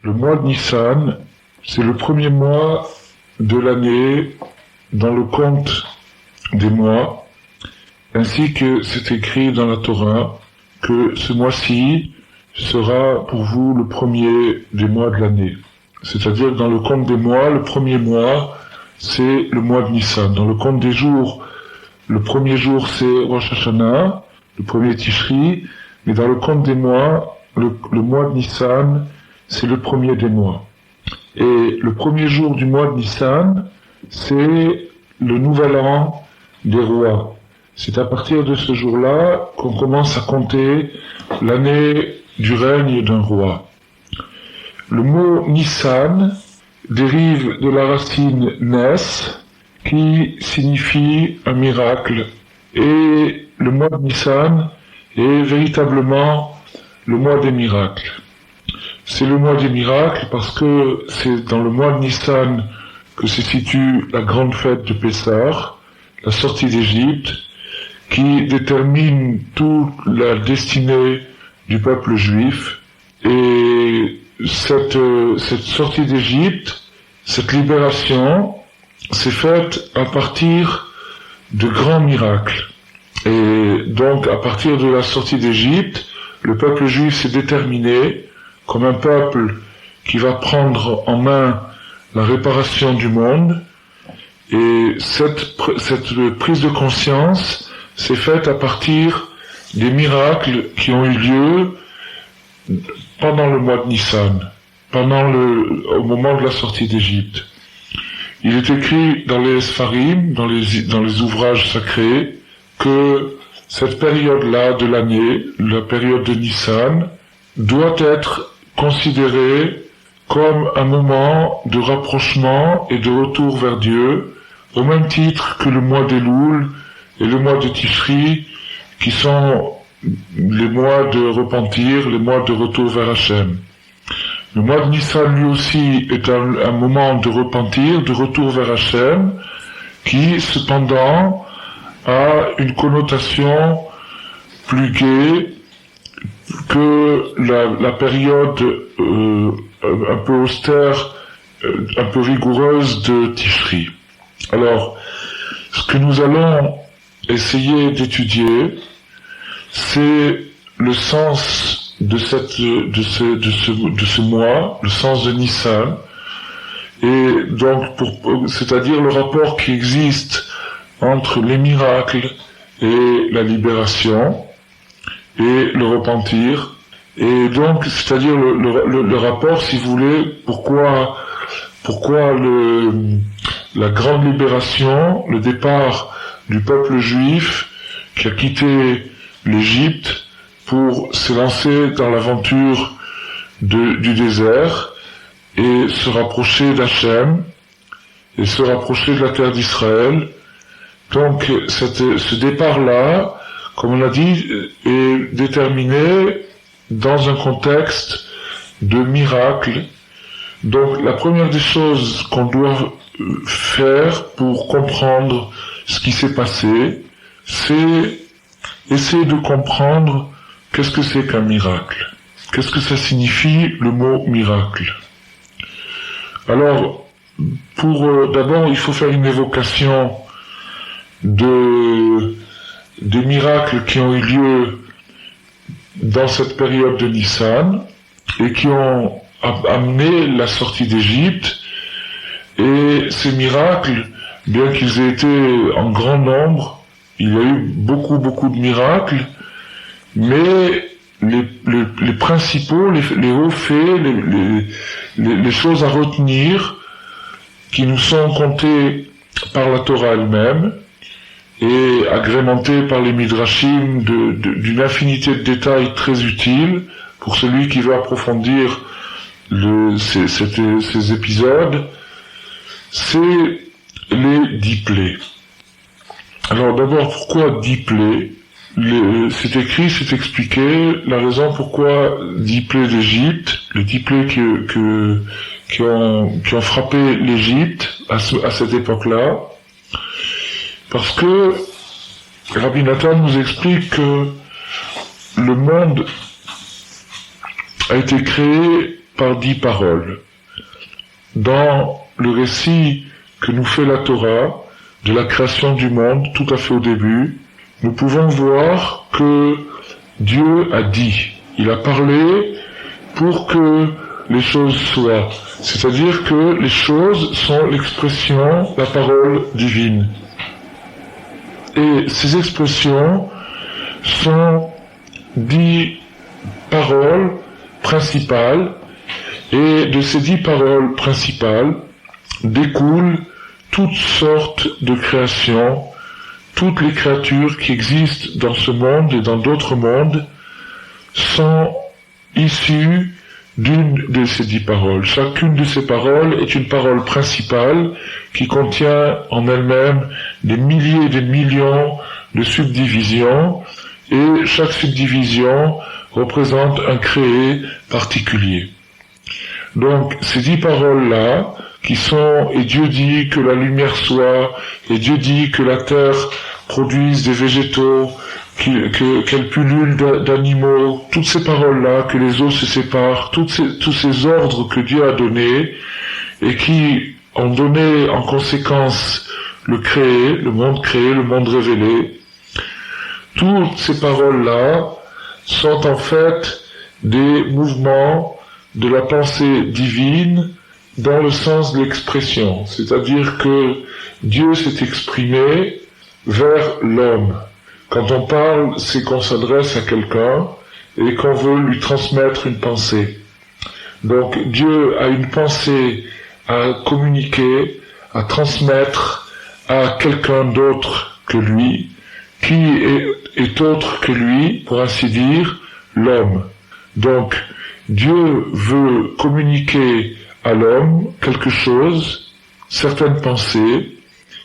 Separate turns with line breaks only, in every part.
Le mois de Nissan, c'est le premier mois de l'année dans le compte des mois, ainsi que c'est écrit dans la Torah que ce mois-ci sera pour vous le premier des mois de l'année. C'est-à-dire dans le compte des mois, le premier mois, c'est le mois de Nissan. Dans le compte des jours, le premier jour c'est Rosh Hashanah, le premier Tishri, mais dans le compte des mois, le mois de Nissan, c'est le premier des mois. Et le premier jour du mois de Nissan, c'est le nouvel an des rois. C'est à partir de ce jour-là qu'on commence à compter l'année du règne d'un roi. Le mot Nissan dérive de la racine Nes, qui signifie un miracle. Et le mois de Nissan est véritablement le mois des miracles. C'est le mois des miracles parce que c'est dans le mois de Nissan que se situe la grande fête de Pessah, la sortie d'Égypte, qui détermine toute la destinée du peuple juif. Et cette sortie d'Égypte, cette libération, s'est faite à partir de grands miracles. Et donc, à partir de la sortie d'Égypte, le peuple juif s'est déterminé comme un peuple qui va prendre en main la réparation du monde. Et cette prise de conscience s'est faite à partir des miracles qui ont eu lieu pendant le mois de Nissan, au moment de la sortie d'Égypte. Il est écrit dans les Sfarim, dans les ouvrages sacrés, que cette période-là de l'année, la période de Nissan, doit être considérée comme un moment de rapprochement et de retour vers Dieu, au même titre que le mois d'Elul et le mois de Tishri, qui sont les mois de repentir, les mois de retour vers Hachem. Le mois de Nissan, lui aussi, est un moment de repentir, de retour vers Hachem, qui, cependant, a une connotation plus gaie que la période un peu austère, un peu rigoureuse de Tishri. Alors, ce que nous allons essayer d'étudier, c'est le sens de ce mois, le sens de Nissan, et donc c'est-à-dire le rapport qui existe entre les miracles et la libération et le repentir, et donc c'est-à-dire le rapport, si vous voulez, pourquoi la grande libération, le départ du peuple juif qui a quitté l'Égypte pour se lancer dans l'aventure du désert et se rapprocher d'Hachem et se rapprocher de la terre d'Israël. Donc ce départ-là, comme on l'a dit, est déterminé dans un contexte de miracle. Donc la première des choses qu'on doit faire pour comprendre ce qui s'est passé, c'est essayer de comprendre qu'est-ce que c'est qu'un miracle. Qu'est-ce que ça signifie le mot miracle? Alors, d'abord, il faut faire une évocation des miracles qui ont eu lieu dans cette période de Nissan et qui ont amené la sortie d'Égypte. Et ces miracles, bien qu'ils aient été en grand nombre, il y a eu beaucoup de miracles, mais les principaux, les hauts faits, les choses à retenir, qui nous sont contées par la Torah elle-même, et agrémentées par les Midrashim d'une infinité de détails très utiles, pour celui qui veut approfondir ces épisodes, c'est les 10 plaies. Alors d'abord, pourquoi 10 plaies? C'est écrit, c'est expliqué, la raison pourquoi 10 plaies d'Égypte, les 10 plaies qui ont frappé l'Égypte à cette époque-là, parce que Rabbi Nathan nous explique que le monde a été créé par 10 paroles. Dans le récit que nous fait la Torah, de la création du monde, tout à fait au début, nous pouvons voir que Dieu a dit, il a parlé pour que les choses soient. C'est-à-dire que les choses sont l'expression, la parole divine. Et ces expressions sont 10 paroles principales, et de ces 10 paroles principales découlent toutes sortes de créations, toutes les créatures qui existent dans ce monde et dans d'autres mondes sont issues d'une de ces 10 paroles. Chacune de ces paroles est une parole principale qui contient en elle-même des milliers et des millions de subdivisions, et chaque subdivision représente un créé particulier. Donc, ces 10 paroles-là, qui sont « et Dieu dit que la lumière soit », et Dieu dit que la terre produise des végétaux, qu'elle pullule d'animaux, toutes ces paroles-là, que les eaux se séparent, tous ces ordres que Dieu a donnés, et qui ont donné en conséquence le créé, le monde révélé, toutes ces paroles-là sont en fait des mouvements de la pensée divine dans le sens de l'expression, c'est-à-dire que Dieu s'est exprimé vers l'homme. Quand on parle, c'est qu'on s'adresse à quelqu'un et qu'on veut lui transmettre une pensée. Donc Dieu a une pensée à communiquer, à transmettre à quelqu'un d'autre que lui, qui est autre que lui, pour ainsi dire, l'homme. Donc Dieu veut communiquer à l'homme quelque chose, certaines pensées.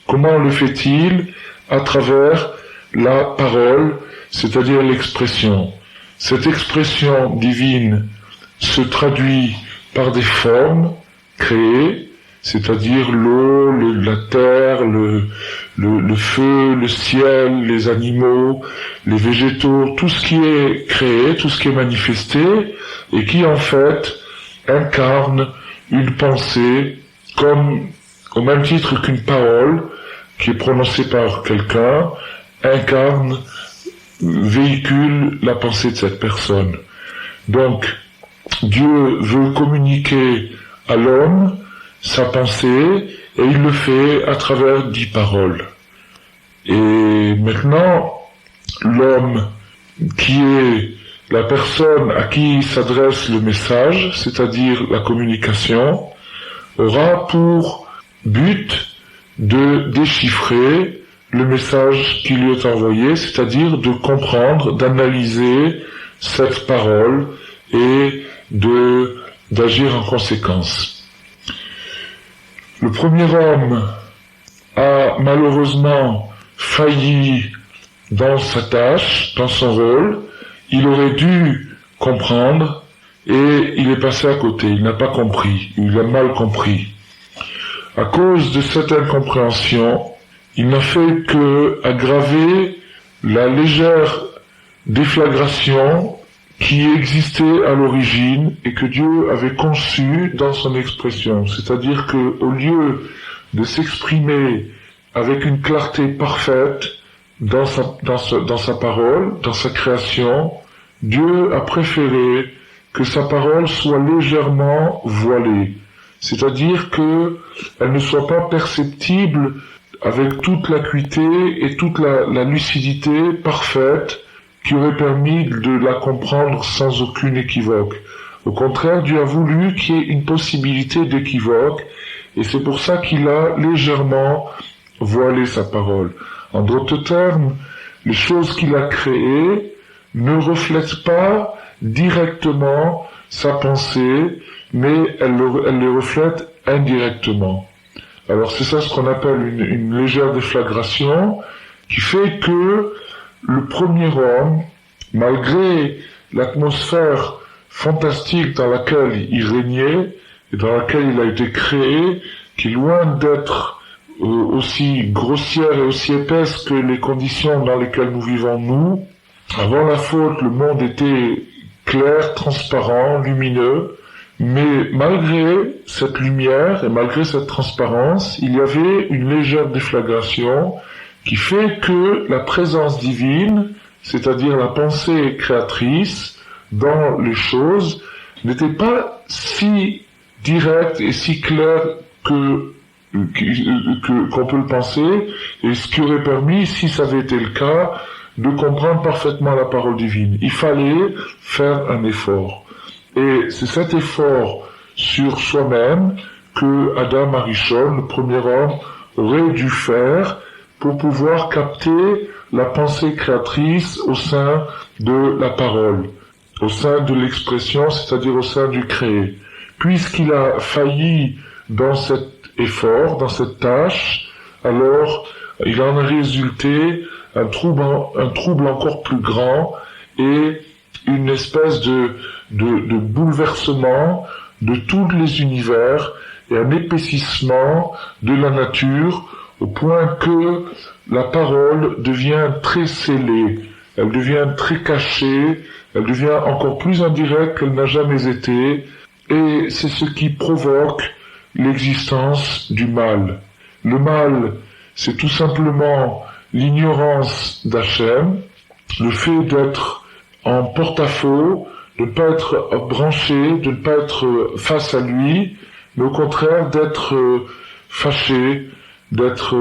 Comment le fait-il? À travers la parole, c'est-à-dire l'expression. Cette expression divine se traduit par des formes créées, c'est-à-dire l'eau, la terre, le feu, le ciel, les animaux, les végétaux, tout ce qui est créé, tout ce qui est manifesté, et qui en fait incarne une pensée comme, au même titre qu'une parole qui est prononcée par quelqu'un, incarne, véhicule la pensée de cette personne. Donc, Dieu veut communiquer à l'homme sa pensée, et il le fait à travers 10 paroles. Et maintenant, l'homme qui est la personne à qui s'adresse le message, c'est-à-dire la communication, aura pour but de déchiffrer le message qui lui est envoyé, c'est-à-dire de comprendre, d'analyser cette parole et d'agir en conséquence. Le premier homme a malheureusement failli dans sa tâche, dans son rôle. Il aurait dû comprendre et il est passé à côté. Il n'a pas compris, il a mal compris. À cause de cette incompréhension, il n'a fait que aggraver la légère déflagration qui existait à l'origine et que Dieu avait conçue dans son expression. C'est-à-dire que, au lieu de s'exprimer avec une clarté parfaite dans sa parole, dans sa création, Dieu a préféré que sa parole soit légèrement voilée. C'est-à-dire que elle ne soit pas perceptible avec toute l'acuité et toute la lucidité parfaite qui aurait permis de la comprendre sans aucune équivoque. Au contraire, Dieu a voulu qu'il y ait une possibilité d'équivoque, et c'est pour ça qu'il a légèrement voilé sa parole. En d'autres termes, les choses qu'il a créées ne reflètent pas directement sa pensée, mais elles les reflètent indirectement. Alors c'est ça ce qu'on appelle une légère déflagration, qui fait que le premier homme, malgré l'atmosphère fantastique dans laquelle il régnait et dans laquelle il a été créé, qui est loin d'être aussi grossière et aussi épaisse que les conditions dans lesquelles nous vivons nous, avant la faute, le monde était clair, transparent, lumineux, Mais malgré cette lumière et malgré cette transparence, il y avait une légère déflagration qui fait que la présence divine, c'est-à-dire la pensée créatrice dans les choses, n'était pas si directe et si claire qu'on peut le penser, et ce qui aurait permis, si ça avait été le cas, de comprendre parfaitement la parole divine. Il fallait faire un effort. Et c'est cet effort sur soi-même que Adam Arishon, le premier homme, aurait dû faire pour pouvoir capter la pensée créatrice au sein de la parole, au sein de l'expression, c'est-à-dire au sein du créé. Puisqu'il a failli dans cet effort, dans cette tâche, alors il en a résulté un trouble encore plus grand et une espèce de bouleversement de tous les univers et un épaississement de la nature au point que la parole devient très scellée, elle devient très cachée, elle devient encore plus indirecte qu'elle n'a jamais été, et c'est ce qui provoque l'existence du mal. Le mal, c'est tout simplement l'ignorance d'Hachem, le fait d'être en porte-à-faux, de ne pas être branché, de ne pas être face à lui, mais au contraire d'être fâché, d'être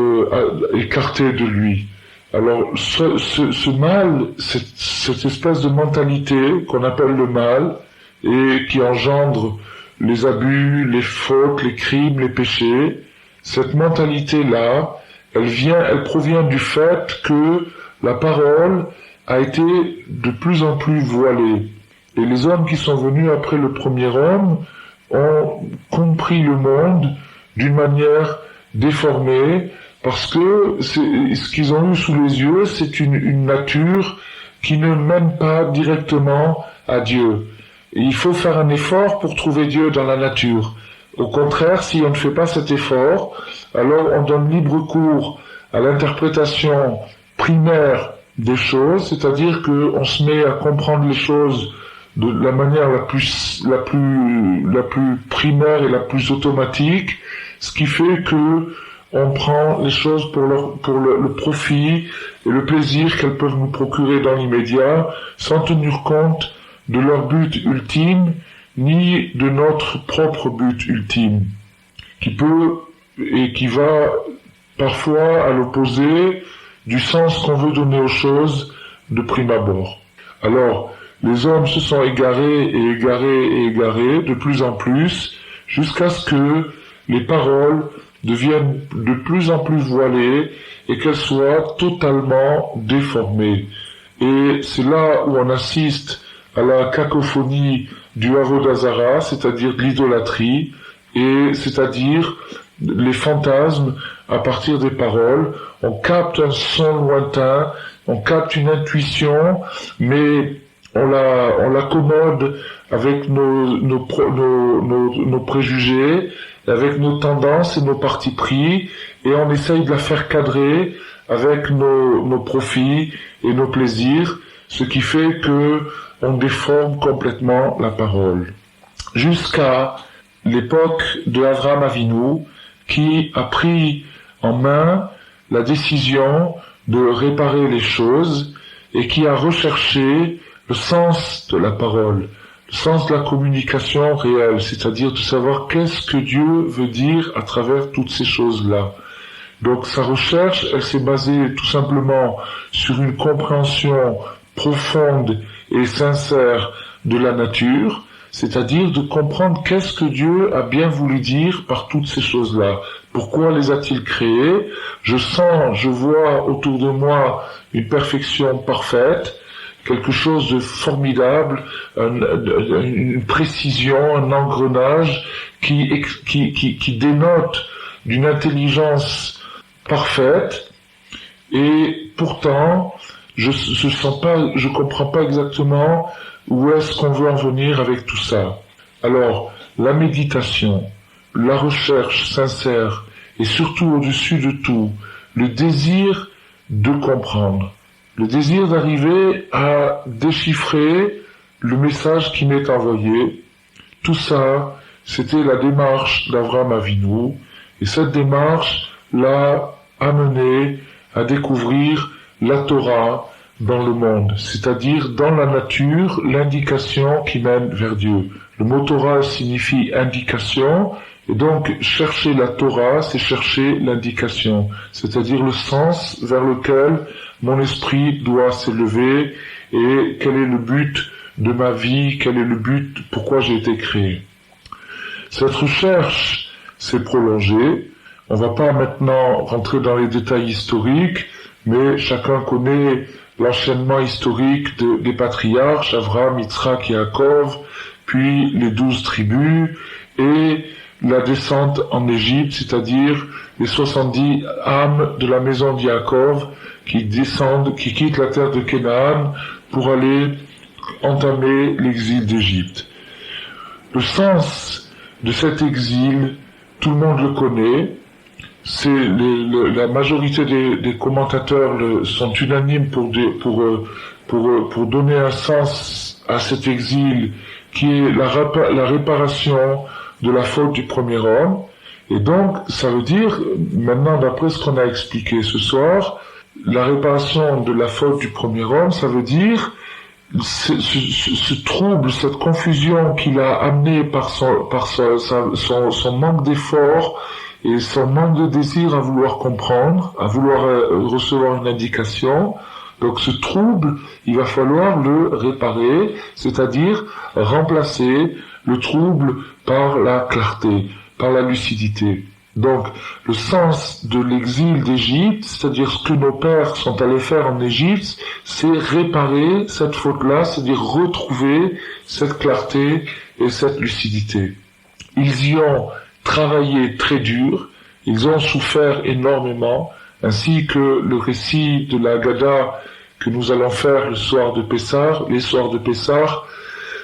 écarté de lui. Alors ce mal, cette espèce de mentalité qu'on appelle le mal, et qui engendre les abus, les fautes, les crimes, les péchés, cette mentalité-là, elle provient du fait que la parole a été de plus en plus voilée. Et les hommes qui sont venus après le premier homme ont compris le monde d'une manière déformée, parce que ce qu'ils ont eu sous les yeux, c'est une nature qui ne mène pas directement à Dieu. Et il faut faire un effort pour trouver Dieu dans la nature. Au contraire, si on ne fait pas cet effort, alors on donne libre cours à l'interprétation primaire des choses, c'est-à-dire qu'on se met à comprendre les choses de la manière la plus primaire et la plus automatique, ce qui fait que on prend les choses pour le profit et le plaisir qu'elles peuvent nous procurer dans l'immédiat, sans tenir compte de leur but ultime, ni de notre propre but ultime, qui peut et qui va parfois à l'opposé du sens qu'on veut donner aux choses de prime abord. Alors, les hommes se sont égarés et égarés et égarés de plus en plus, jusqu'à ce que les paroles deviennent de plus en plus voilées et qu'elles soient totalement déformées. Et c'est là où on assiste à la cacophonie du Avodazara, c'est-à-dire de l'idolâtrie, et c'est-à-dire les fantasmes à partir des paroles. On capte un son lointain, on capte une intuition, mais on l'accommode avec nos préjugés, avec nos tendances et nos partis pris, et on essaye de la faire cadrer avec nos profits et nos plaisirs, ce qui fait que on déforme complètement la parole. Jusqu'à l'époque de Avraham Avinu, qui a pris en main la décision de réparer les choses et qui a recherché le sens de la parole, le sens de la communication réelle, c'est-à-dire de savoir qu'est-ce que Dieu veut dire à travers toutes ces choses-là. Donc sa recherche, elle s'est basée tout simplement sur une compréhension profonde et sincère de la nature, c'est-à-dire de comprendre qu'est-ce que Dieu a bien voulu dire par toutes ces choses-là. Pourquoi les a-t-il créées? Je vois autour de moi une perfection parfaite, quelque chose de formidable, une précision, un engrenage qui dénote d'une intelligence parfaite, et pourtant je comprends pas exactement où est-ce qu'on veut en venir avec tout ça. Alors, la méditation, la recherche sincère, et surtout au-dessus de tout, le désir de comprendre, le désir d'arriver à déchiffrer le message qui m'est envoyé, tout ça, c'était la démarche d'Avraham Avinu, et cette démarche l'a amené à découvrir la Torah dans le monde, c'est-à-dire dans la nature, l'indication qui mène vers Dieu. Le mot Torah signifie indication, et donc chercher la Torah, c'est chercher l'indication, c'est-à-dire le sens vers lequel mon esprit doit s'élever, et quel est le but de ma vie, quel est le but, pourquoi j'ai été créé. Cette recherche s'est prolongée. On va pas maintenant rentrer dans les détails historiques, mais chacun connaît l'enchaînement historique des patriarches, Avraham, Yitzhak et Yaakov, puis les 12 tribus, et la descente en Égypte, c'est-à-dire les 70 âmes de la maison de Yaakov qui descendent, qui quittent la terre de Canaan pour aller entamer l'exil d'Égypte. Le sens de cet exil, tout le monde le connaît. La majorité des commentateurs sont unanimes pour donner un sens à cet exil qui est la réparation de la faute du premier homme. Et donc, ça veut dire, maintenant d'après ce qu'on a expliqué ce soir, la réparation de la faute du premier homme, ça veut dire ce trouble, cette confusion qu'il a amené par son manque d'effort et son manque de désir à vouloir comprendre, à vouloir recevoir une indication. Donc ce trouble, il va falloir le réparer, c'est-à-dire remplacer le trouble par la clarté, par la lucidité. Donc, le sens de l'exil d'Égypte, c'est-à-dire ce que nos pères sont allés faire en Égypte, c'est réparer cette faute-là, c'est-à-dire retrouver cette clarté et cette lucidité. Ils y ont travaillé très dur, ils ont souffert énormément, ainsi que le récit de la Haggadah que nous allons faire les soirs de Pessah.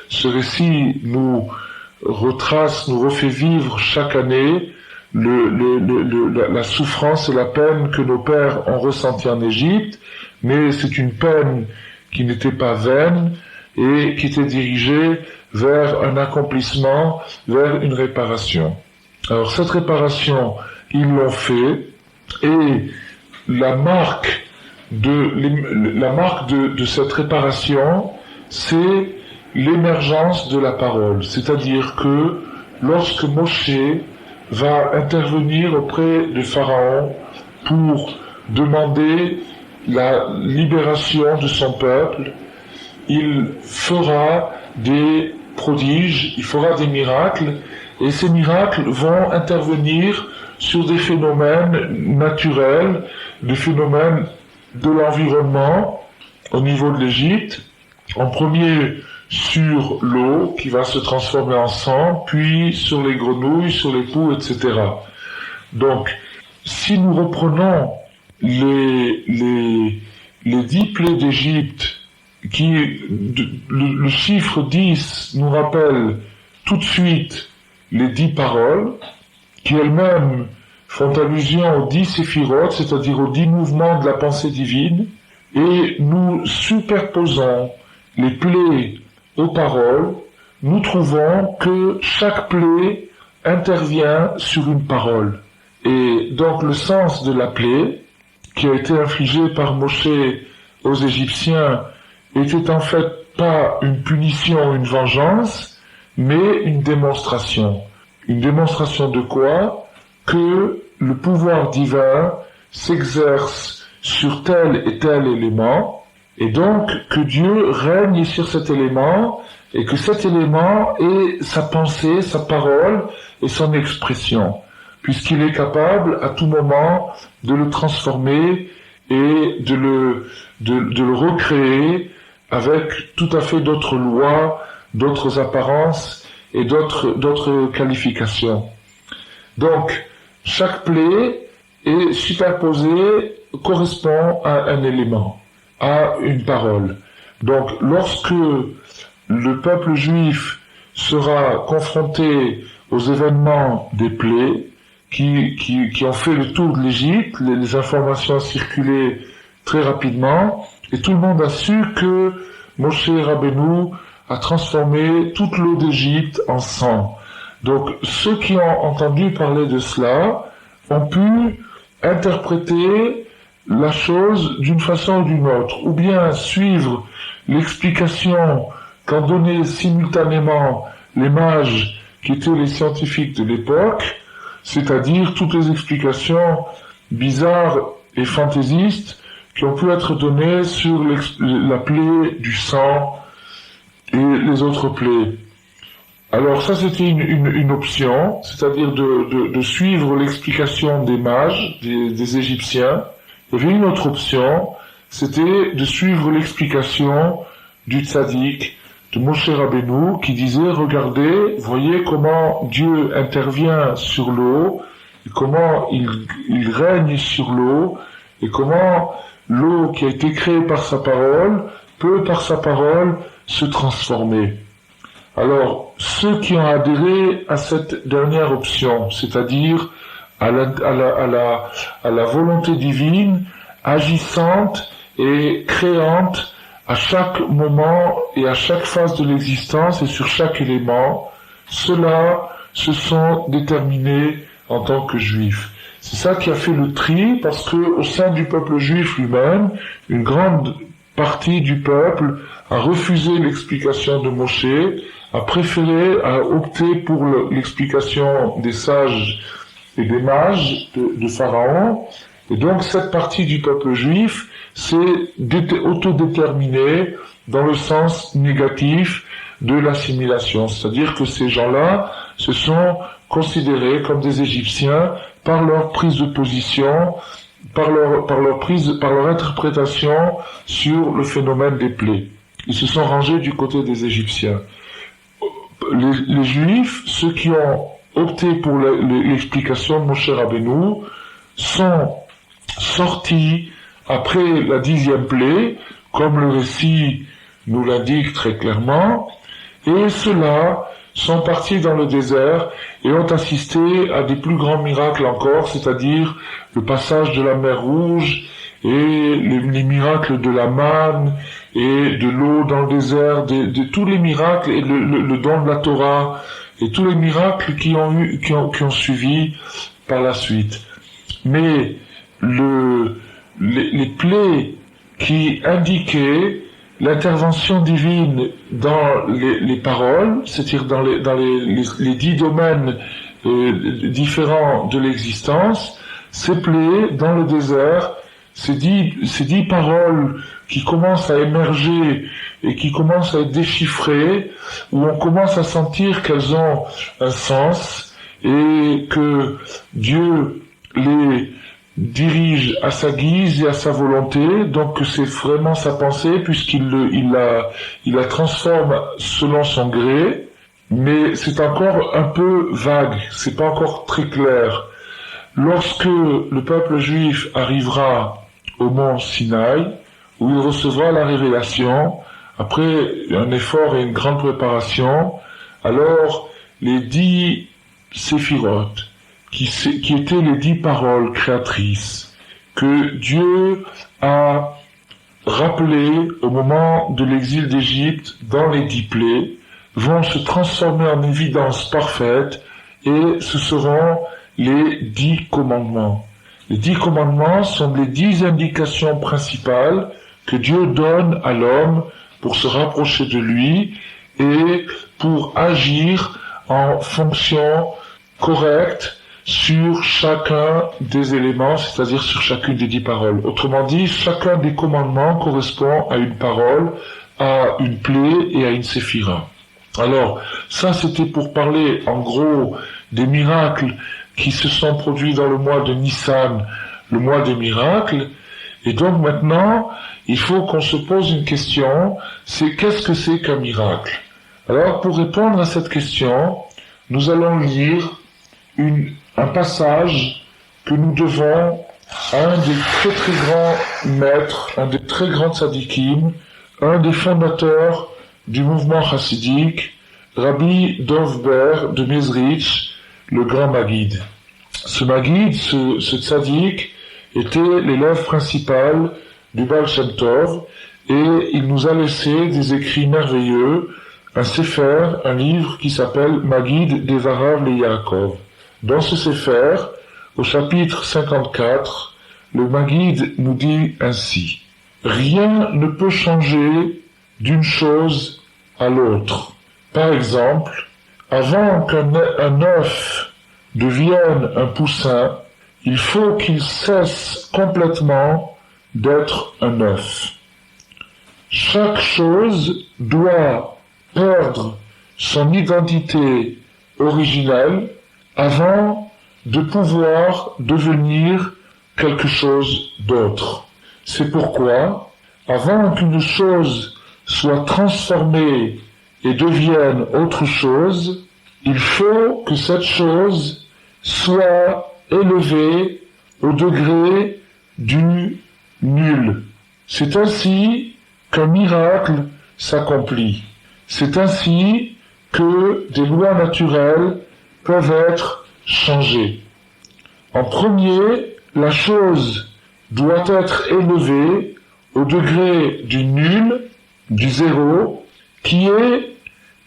Ce récit nous retrace, nous refait vivre chaque année la souffrance et la peine que nos pères ont ressentie en Égypte, mais c'est une peine qui n'était pas vaine et qui était dirigée vers un accomplissement, vers une réparation. Alors cette réparation, ils l'ont fait, et la marque de cette réparation, c'est l'émergence de la parole. C'est-à-dire que lorsque Moshe va intervenir auprès de Pharaon pour demander la libération de son peuple, il fera des prodiges, il fera des miracles, et ces miracles vont intervenir sur des phénomènes naturels, des phénomènes de l'environnement au niveau de l'Égypte, en premier sur l'eau qui va se transformer en sang, puis sur les grenouilles, sur les poux, etc. Donc, si nous reprenons les 10 plaies d'Égypte, le chiffre 10 nous rappelle tout de suite les 10 paroles, qui elles-mêmes font allusion aux 10 séphirotes, c'est-à-dire aux 10 mouvements de la pensée divine, et nous superposons les plaies aux paroles, nous trouvons que chaque plaie intervient sur une parole. Et donc le sens de la plaie, qui a été infligée par Moshe aux Égyptiens, était en fait pas une punition, une vengeance, mais une démonstration. Une démonstration de quoi? Que le pouvoir divin s'exerce sur tel et tel élément, et donc que Dieu règne sur cet élément, et que cet élément est sa pensée, sa parole et son expression, puisqu'il est capable à tout moment de le transformer et de le recréer avec tout à fait d'autres lois, d'autres apparences et d'autres qualifications. Donc, chaque plaie est superposée, correspond à un élément, à une parole. Donc, lorsque le peuple juif sera confronté aux événements des plaies qui ont fait le tour de l'Égypte, les informations ont circulé très rapidement, et tout le monde a su que Moshe Rabbeinu à transformer toute l'eau d'Égypte en sang. Donc ceux qui ont entendu parler de cela ont pu interpréter la chose d'une façon ou d'une autre, ou bien suivre l'explication qu'ont donné simultanément les mages qui étaient les scientifiques de l'époque, c'est-à-dire toutes les explications bizarres et fantaisistes qui ont pu être données sur la plaie du sang et les autres plaies. Alors ça c'était une option, c'est-à-dire de suivre l'explication des mages, des Égyptiens. Il y avait une autre option, c'était de suivre l'explication du tzaddik, de Moshe Rabbeinu, qui disait, regardez, voyez comment Dieu intervient sur l'eau, et comment il règne sur l'eau, et comment l'eau qui a été créée par sa parole peut par sa parole se transformer. Alors, ceux qui ont adhéré à cette dernière option, c'est-à-dire à la volonté divine, agissante et créante à chaque moment et à chaque phase de l'existence et sur chaque élément, ceux-là se sont déterminés en tant que juifs. C'est ça qui a fait le tri, parce que au sein du peuple juif lui-même, une grande partie du peuple a refusé l'explication de Moshe, a préféré, a opté pour l'explication des sages et des mages de Pharaon, et donc cette partie du peuple juif s'est autodéterminée dans le sens négatif de l'assimilation, c'est-à-dire que ces gens-là se sont considérés comme des Égyptiens par leur prise de position, par leur interprétation sur le phénomène des plaies. Ils se sont rangés du côté des Égyptiens. Les Juifs, ceux qui ont opté pour l'explication de Moshe Rabbeinu, sont sortis après la 10e plaie, comme le récit nous l'indique très clairement, et ceux-là sont partis dans le désert et ont assisté à des plus grands miracles encore, c'est-à-dire le passage de la mer Rouge et les miracles de la manne et de l'eau dans le désert, de tous les miracles et le don de la Torah et tous les miracles qui ont suivi par la suite. Mais les plaies qui indiquaient l'intervention divine dans les paroles, c'est-à-dire dans les 10 domaines différents de l'existence, ces plaies dans le désert, ces dix paroles qui commencent à émerger et qui commencent à être déchiffrées, où on commence à sentir qu'elles ont un sens et que Dieu les dirige à sa guise et à sa volonté, donc c'est vraiment sa pensée puisqu'il la transforme selon son gré, mais c'est encore un peu vague, c'est pas encore très clair. Lorsque le peuple juif arrivera au mont Sinaï, où il recevra la révélation, après un effort et une grande préparation, alors les 10 séphirotes, qui étaient les 10 paroles créatrices que Dieu a rappelées au moment de l'exil d'Égypte dans les 10 plaies, vont se transformer en évidence parfaite et ce seront les 10 commandements. Les 10 commandements sont les 10 indications principales que Dieu donne à l'homme pour se rapprocher de lui et pour agir en fonction correcte sur chacun des éléments, c'est-à-dire sur chacune des 10 paroles. Autrement dit, chacun des commandements correspond à une parole, à une plaie et à une séphira. Alors, ça c'était pour parler en gros des miracles qui se sont produits dans le mois de Nissan, le mois des miracles. Et donc maintenant, il faut qu'on se pose une question, c'est qu'est-ce que c'est qu'un miracle? Alors, pour répondre à cette question, nous allons lire un passage que nous devons à un des très très grands maîtres, un des très grands tzadikim, un des fondateurs du mouvement chassidique, Rabbi Dov Ber de Mezrich, le grand Maguide. Ce Maguide, ce tzaddik, était l'élève principal du Baal Shem Tov, et il nous a laissé des écrits merveilleux un sefer, un livre qui s'appelle Maguid Devarav le Yaakov. Dans ce sefer, au chapitre 54, le Maguid nous dit ainsi: rien ne peut changer d'une chose à l'autre. Par exemple, avant qu'un œuf devienne un poussin, il faut qu'il cesse complètement d'être un œuf. Chaque chose doit perdre son identité originelle avant de pouvoir devenir quelque chose d'autre. C'est pourquoi, avant qu'une chose soit transformée et devienne autre chose, il faut que cette chose soit élevée au degré du nul. C'est ainsi qu'un miracle s'accomplit. C'est ainsi que des lois naturelles peuvent être changées. En premier, la chose doit être élevée au degré du nul, du zéro, qui est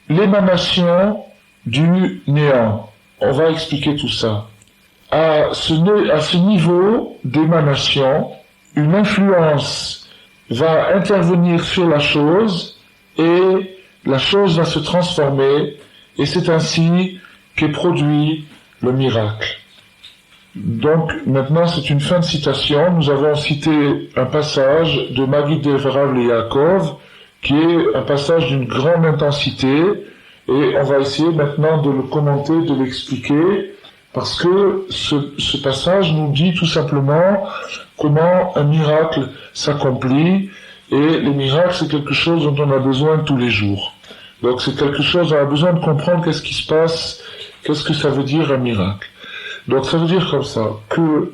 l'émanation du néant. On va expliquer tout ça. À ce niveau d'émanation, une influence va intervenir sur la chose et la chose va se transformer, et c'est ainsi qu'est produit le miracle. Donc maintenant c'est une fin de citation. Nous avons cité un passage de Maguid Devarav le Yaakov qui est un passage d'une grande intensité, et on va essayer maintenant de le commenter, de l'expliquer, parce que ce passage nous dit tout simplement comment un miracle s'accomplit, et les miracles c'est quelque chose dont on a besoin tous les jours. Donc c'est quelque chose, on a besoin de comprendre qu'est-ce qui se passe, qu'est-ce que ça veut dire un miracle. Donc ça veut dire comme ça, que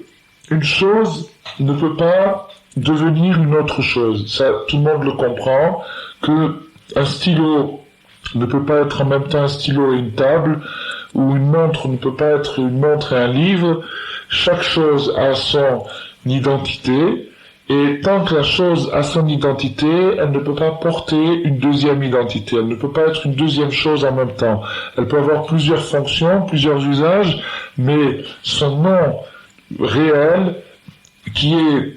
une chose ne peut pas devenir une autre chose. Ça, tout le monde le comprend, que un stylo ne peut pas être en même temps un stylo et une table, ou une montre ne peut pas être une montre et un livre. Chaque chose a son identité, et tant que la chose a son identité, elle ne peut pas porter une deuxième identité, elle ne peut pas être une deuxième chose en même temps. Elle peut avoir plusieurs fonctions, plusieurs usages, mais son nom réel, qui est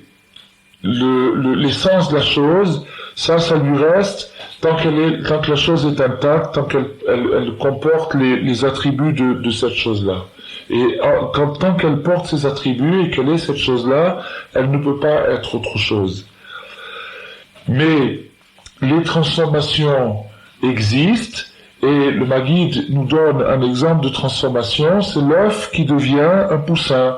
l'essence de la chose, ça lui reste tant que la chose est intacte, tant qu'elle comporte les attributs de cette chose-là. Et tant qu'elle porte ces attributs et qu'elle est cette chose-là, elle ne peut pas être autre chose. Mais les transformations existent, et le Maguid nous donne un exemple de transformation, c'est l'œuf qui devient un poussin.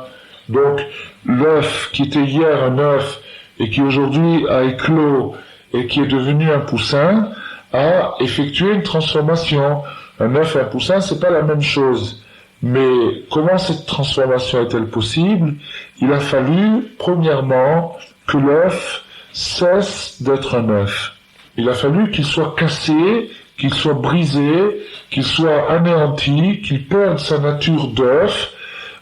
Donc l'œuf qui était hier un œuf et qui aujourd'hui a éclos et qui est devenu un poussin, a effectué une transformation. Un œuf et un poussin, c'est pas la même chose. Mais comment cette transformation est-elle possible? Il a fallu, premièrement, que l'œuf cesse d'être un œuf. Il a fallu qu'il soit cassé, qu'il soit brisé, qu'il soit anéanti, qu'il perde sa nature d'œuf.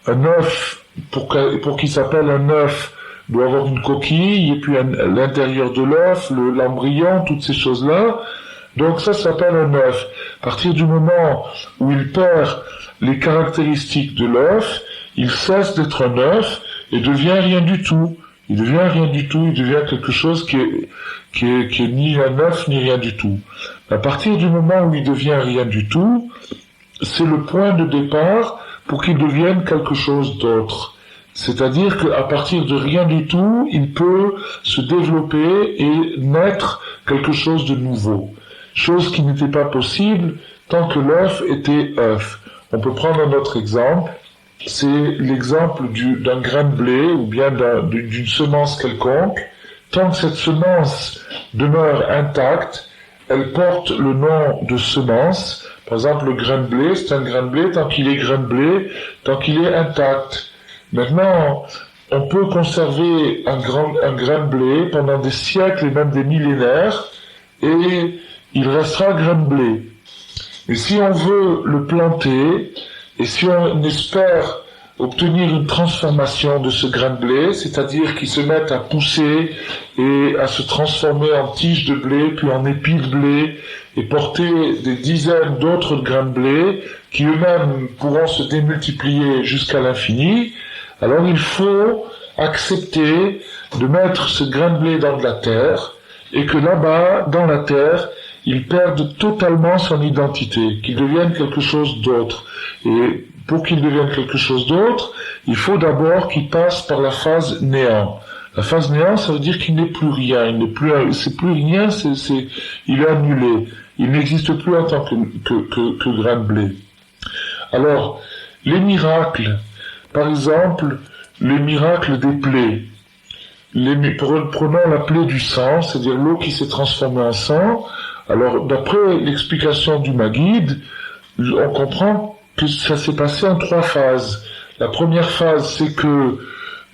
Un œuf, pour qu'il s'appelle un œuf, doit avoir une coquille, et puis l'intérieur de l'œuf, l'embryon, toutes ces choses-là. Donc ça s'appelle un œuf. À partir du moment où il perd les caractéristiques de l'œuf, il cesse d'être un œuf et devient rien du tout. Il devient rien du tout, il devient quelque chose qui est ni un œuf ni rien du tout. À partir du moment où il devient rien du tout, c'est le point de départ pour qu'il devienne quelque chose d'autre. C'est-à-dire qu'à partir de rien du tout, il peut se développer et naître quelque chose de nouveau. Chose qui n'était pas possible tant que l'œuf était œuf. On peut prendre un autre exemple, c'est l'exemple d'un grain de blé ou bien d'une semence quelconque. Tant que cette semence demeure intacte, elle porte le nom de semence. Par exemple, le grain de blé, c'est un grain de blé tant qu'il est grain de blé, tant qu'il est intact. Maintenant, on peut conserver un grain de blé pendant des siècles et même des millénaires, et il restera grain de blé. Mais si on veut le planter, et si on espère obtenir une transformation de ce grain de blé, c'est-à-dire qu'ils se mettent à pousser et à se transformer en tiges de blé, puis en épis de blé, et porter des dizaines d'autres grains de blé qui eux-mêmes pourront se démultiplier jusqu'à l'infini, alors il faut accepter de mettre ce grain de blé dans de la terre, et que là-bas, dans la terre, il perde totalement son identité, qu'il devienne quelque chose d'autre. Et pour qu'il devienne quelque chose d'autre, il faut d'abord qu'il passe par la phase néant. La phase néant, ça veut dire qu'il n'est plus rien, c'est plus rien, il est annulé. Il n'existe plus en tant que grain de blé. Alors, les miracles, par exemple, les miracles des plaies. Prenons la plaie du sang, c'est-à-dire l'eau qui s'est transformée en sang. Alors, d'après l'explication du Maguide, on comprend que ça s'est passé en 3 phases. La première phase, c'est que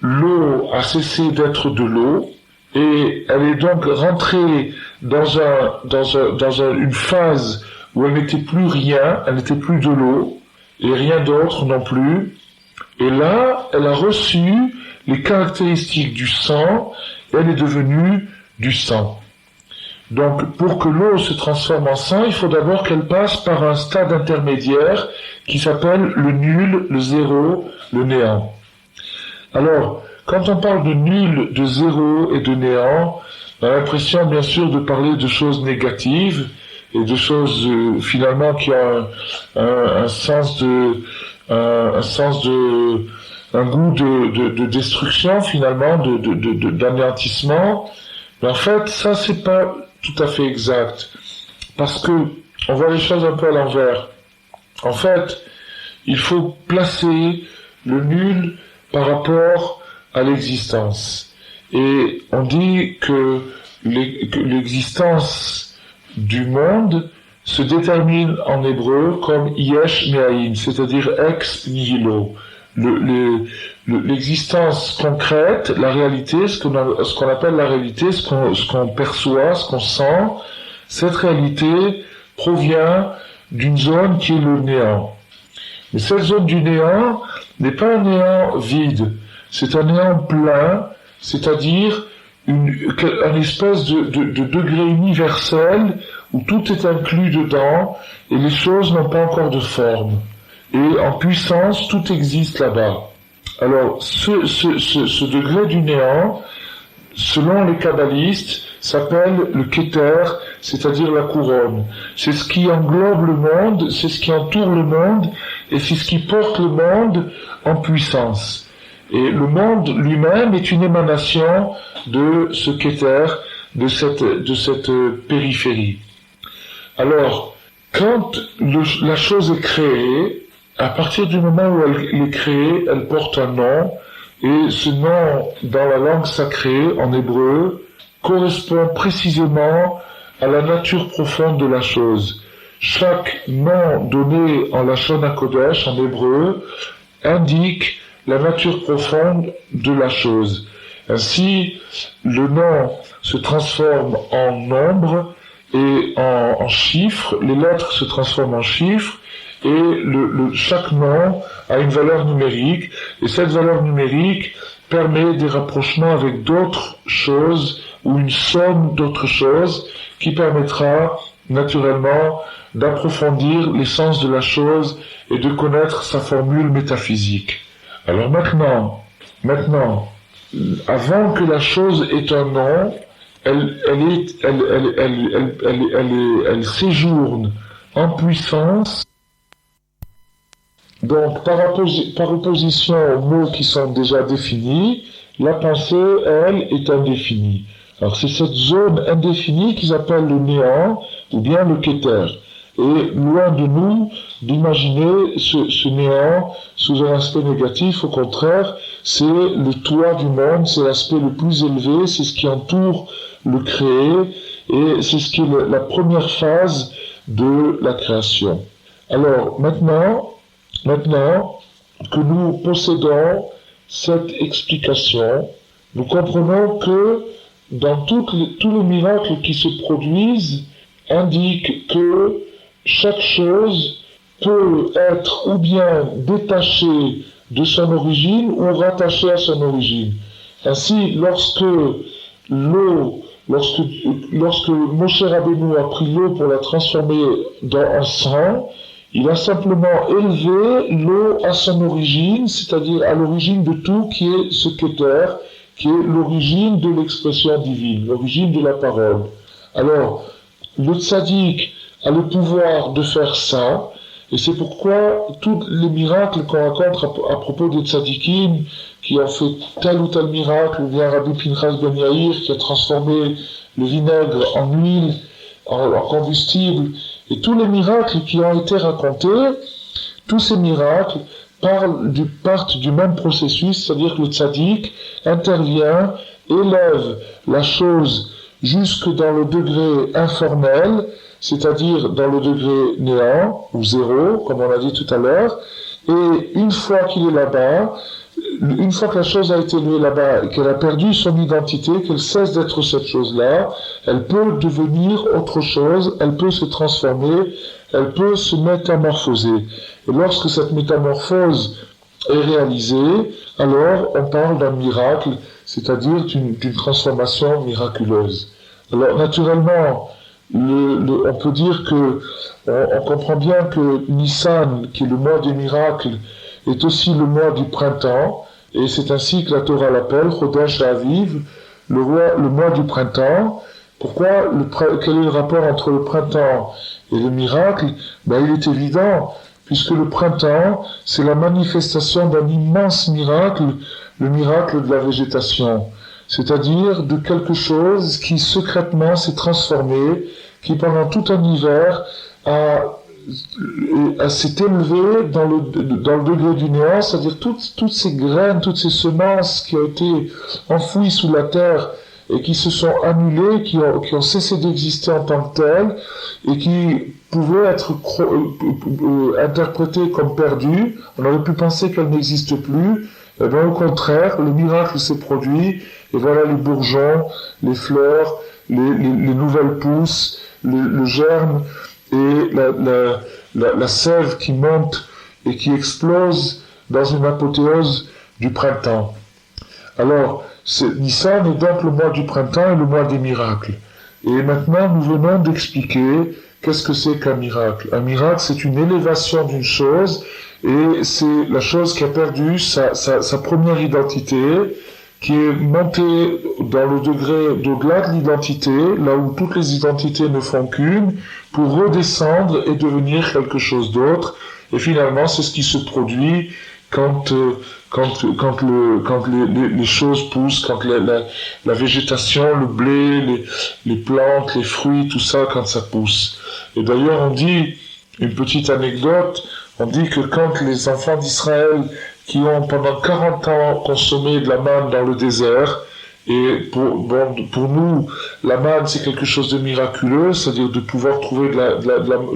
l'eau a cessé d'être de l'eau, et elle est donc rentrée dans une phase où elle n'était plus rien, elle n'était plus de l'eau, et rien d'autre non plus. Et là, elle a reçu les caractéristiques du sang, et elle est devenue du sang. Donc, pour que l'eau se transforme en sang, il faut d'abord qu'elle passe par un stade intermédiaire qui s'appelle le nul, le zéro, le néant. Alors, quand on parle de nul, de zéro et de néant, on a l'impression, bien sûr, de parler de choses négatives et de choses, finalement, qui ont un goût de destruction, finalement, d'anéantissement. Mais en fait, ça, c'est pas tout à fait exact. Parce que, on voit les choses un peu à l'envers. En fait, il faut placer le nul par rapport à l'existence. Et on dit que l'existence du monde se détermine en hébreu comme yesh me'ayin, c'est-à-dire ex nihilo. L'existence concrète, la réalité, ce qu'on appelle la réalité, ce qu'on perçoit, ce qu'on sent, cette réalité provient d'une zone qui est le néant. Mais cette zone du néant n'est pas un néant vide, c'est un néant plein, c'est-à-dire une espèce de degré universel où tout est inclus dedans et les choses n'ont pas encore de forme. Et en puissance, tout existe là-bas. Alors, ce degré du néant, selon les kabbalistes, s'appelle le Keter, c'est-à-dire la couronne. C'est ce qui englobe le monde, c'est ce qui entoure le monde, et c'est ce qui porte le monde en puissance. Et le monde lui-même est une émanation de ce Keter, de cette périphérie. Alors, quand la chose est créée, à partir du moment où elle est créée, elle porte un nom, et ce nom, dans la langue sacrée, en hébreu, correspond précisément à la nature profonde de la chose. Chaque nom donné en Lachon HaKodesh, en hébreu, indique la nature profonde de la chose. Ainsi, le nom se transforme en nombre et en chiffres, les lettres se transforment en chiffres, et chaque nom a une valeur numérique, et cette valeur numérique permet des rapprochements avec d'autres choses, ou une somme d'autres choses, qui permettra naturellement d'approfondir l'essence de la chose et de connaître sa formule métaphysique. Alors maintenant, avant que la chose ait un nom, elle séjourne en puissance. Donc, par opposition aux mots qui sont déjà définis, la pensée, elle, est indéfinie. Alors, c'est cette zone indéfinie qu'ils appellent le néant, ou bien le Keter. Et loin de nous d'imaginer ce néant sous un aspect négatif, au contraire, c'est le toit du monde, c'est l'aspect le plus élevé, c'est ce qui entoure le créé, et c'est ce qui est la première phase de la création. Alors, maintenant que nous possédons cette explication, nous comprenons que dans tous les miracles qui se produisent indiquent que chaque chose peut être ou bien détachée de son origine ou rattachés à son origine. Ainsi, lorsque Moshe Rabbeinu a pris l'eau pour la transformer en sang, il a simplement élevé l'eau à son origine, c'est-à-dire à l'origine de tout qui est ce Keter, qui est l'origine de l'expression divine, l'origine de la parole. Alors, le tzaddik a le pouvoir de faire ça, et c'est pourquoi tous les miracles qu'on raconte à propos des tzaddikim, qui ont fait tel ou tel miracle, ou bien Rabbi Pinchas Ben Yair, qui a transformé le vinaigre en huile, en combustible, et tous les miracles qui ont été racontés, tous ces miracles partent du même processus, c'est-à-dire que le tzaddik intervient, élève la chose jusque dans le degré informel, c'est-à-dire dans le degré néant, ou zéro, comme on l'a dit tout à l'heure, et une fois qu'il est là-bas, une fois que la chose a été élevée là-bas et qu'elle a perdu son identité, qu'elle cesse d'être cette chose-là, elle peut devenir autre chose, elle peut se transformer, elle peut se métamorphoser. Et lorsque cette métamorphose est réalisée, alors on parle d'un miracle, c'est-à-dire d'une transformation miraculeuse. Alors naturellement, on peut dire que on comprend bien que Nissan, qui est le mois des miracles, est aussi le mois du printemps, et c'est ainsi que la Torah l'appelle, Chodesh Aviv, le mois du printemps. Pourquoi quel est le rapport entre le printemps et le miracle? Il est évident, puisque le printemps, c'est la manifestation d'un immense miracle, le miracle de la végétation, c'est-à-dire de quelque chose qui secrètement s'est transformé, qui pendant tout un hiver s'est élevé dans le degré du néant, c'est-à-dire toutes ces graines, toutes ces semences qui ont été enfouies sous la terre et qui se sont annulées, qui ont cessé d'exister en tant que telles, et qui pouvaient être interprétées comme perdues. On aurait pu penser qu'elles n'existent plus. Au contraire, le miracle s'est produit, et voilà les bourgeons, les fleurs, les nouvelles pousses, le germe, et la sève qui monte et qui explose dans une apothéose du printemps. Alors, Nissan est donc le mois du printemps et le mois des miracles. Et maintenant, nous venons d'expliquer qu'est-ce que c'est qu'un miracle. Un miracle, c'est une élévation d'une chose, et c'est la chose qui a perdu sa première identité, qui est montée dans le degré d'au-delà de l'identité, là où toutes les identités ne font qu'une, pour redescendre et devenir quelque chose d'autre. Et finalement, c'est ce qui se produit quand les choses poussent, quand la végétation, le blé, les plantes, les fruits, tout ça, quand ça pousse. Et d'ailleurs, on dit, une petite anecdote, on dit que quand les enfants d'Israël qui ont pendant 40 ans consommé de la manne dans le désert, et pour nous, la manne c'est quelque chose de miraculeux, c'est-à-dire de pouvoir trouver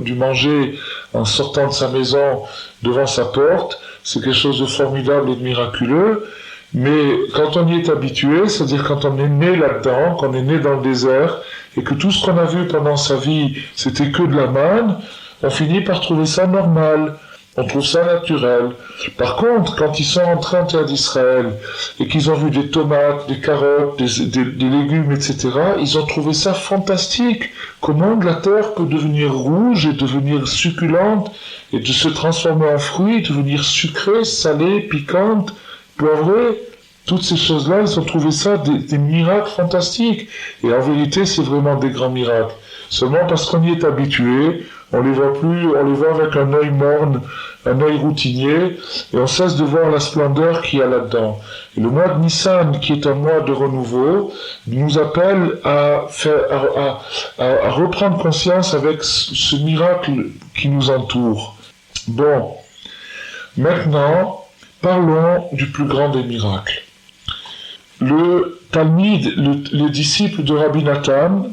du manger en sortant de sa maison devant sa porte, c'est quelque chose de formidable et de miraculeux, mais quand on y est habitué, c'est-à-dire quand on est né là-dedans, qu'on est né dans le désert, et que tout ce qu'on a vu pendant sa vie, c'était que de la manne, on finit par trouver ça normal. On trouve ça naturel. Par contre, quand ils sont rentrés en terre d'Israël et qu'ils ont vu des tomates, des carottes, des légumes, etc., ils ont trouvé ça fantastique. Comment la terre peut devenir rouge et devenir succulente et de se transformer en fruit, devenir sucrée, salée, piquante, poivrée. Toutes ces choses-là, ils ont trouvé ça des miracles fantastiques. Et en vérité, c'est vraiment des grands miracles. Seulement parce qu'on y est habitué, on les voit plus, on les voit avec un œil morne, un œil routinier, et on cesse de voir la splendeur qu'il y a là-dedans. Et le mois de Nissan, qui est un mois de renouveau, nous appelle à reprendre conscience avec ce miracle qui nous entoure. Bon, maintenant, parlons du plus grand des miracles. Le Talmide, le disciple de Rabbi Nathan,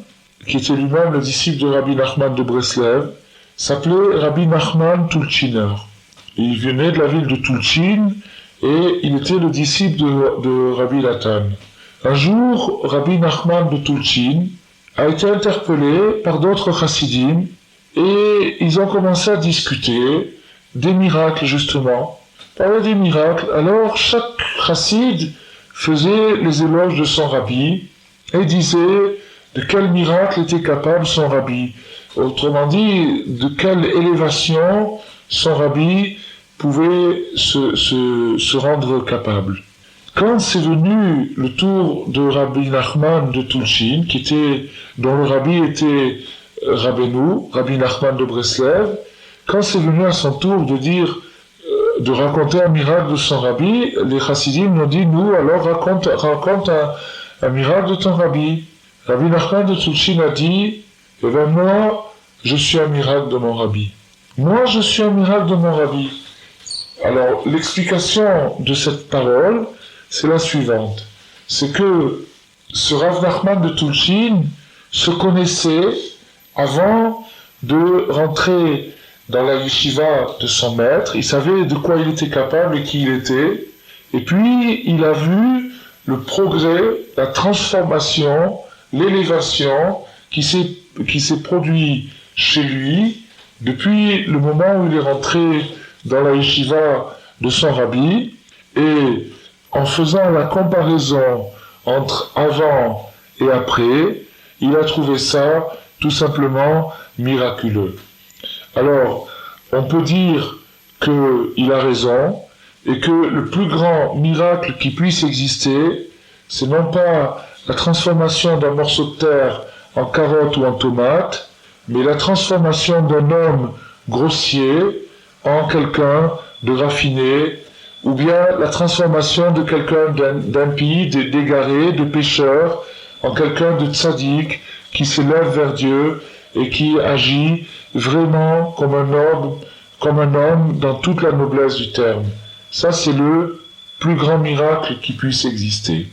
qui était lui-même le disciple de Rabbi Nachman de Breslev, s'appelait Rabbi Nachman Tulchiner. Il venait de la ville de Tulchin et il était le disciple de Rabbi Nathan. Un jour, Rabbi Nachman de Tulchin a été interpellé par d'autres chassidim et ils ont commencé à discuter des miracles justement parlait des miracles. Alors chaque chassid faisait les éloges de son rabbi et disait de quel miracle était capable son rabbi. Autrement dit, de quelle élévation son rabbi pouvait se rendre capable. Quand c'est venu le tour de Rabbi Nachman de Tulchin, dont le rabbi était Rabbi Nachman de Breslev, quand c'est venu à son tour de raconter un miracle de son rabbi, les chassidim nous ont dit, nous, alors raconte un miracle de ton rabbi. Rabbi Nachman de Tulchin a dit, eh ben moi, je suis un miracle de mon rabbi. Moi, je suis un miracle de mon rabbi. Alors, l'explication de cette parole, c'est la suivante. C'est que ce Rav Nachman de Tulchin se connaissait avant de rentrer dans la yeshiva de son maître. Il savait de quoi il était capable et qui il était. Et puis, il a vu le progrès, la transformation, l'élévation qui s'est produit chez lui depuis le moment où il est rentré dans la yeshiva de son rabbi, et en faisant la comparaison entre avant et après, il a trouvé ça tout simplement miraculeux. Alors, on peut dire qu'il a raison, et que le plus grand miracle qui puisse exister, c'est non pas la transformation d'un morceau de terre en carotte ou en tomate, mais la transformation d'un homme grossier en quelqu'un de raffiné, ou bien la transformation de quelqu'un d'impie, d'égaré, de pécheur, en quelqu'un de tzaddik, qui s'élève vers Dieu et qui agit vraiment comme un homme dans toute la noblesse du terme. Ça, c'est le plus grand miracle qui puisse exister.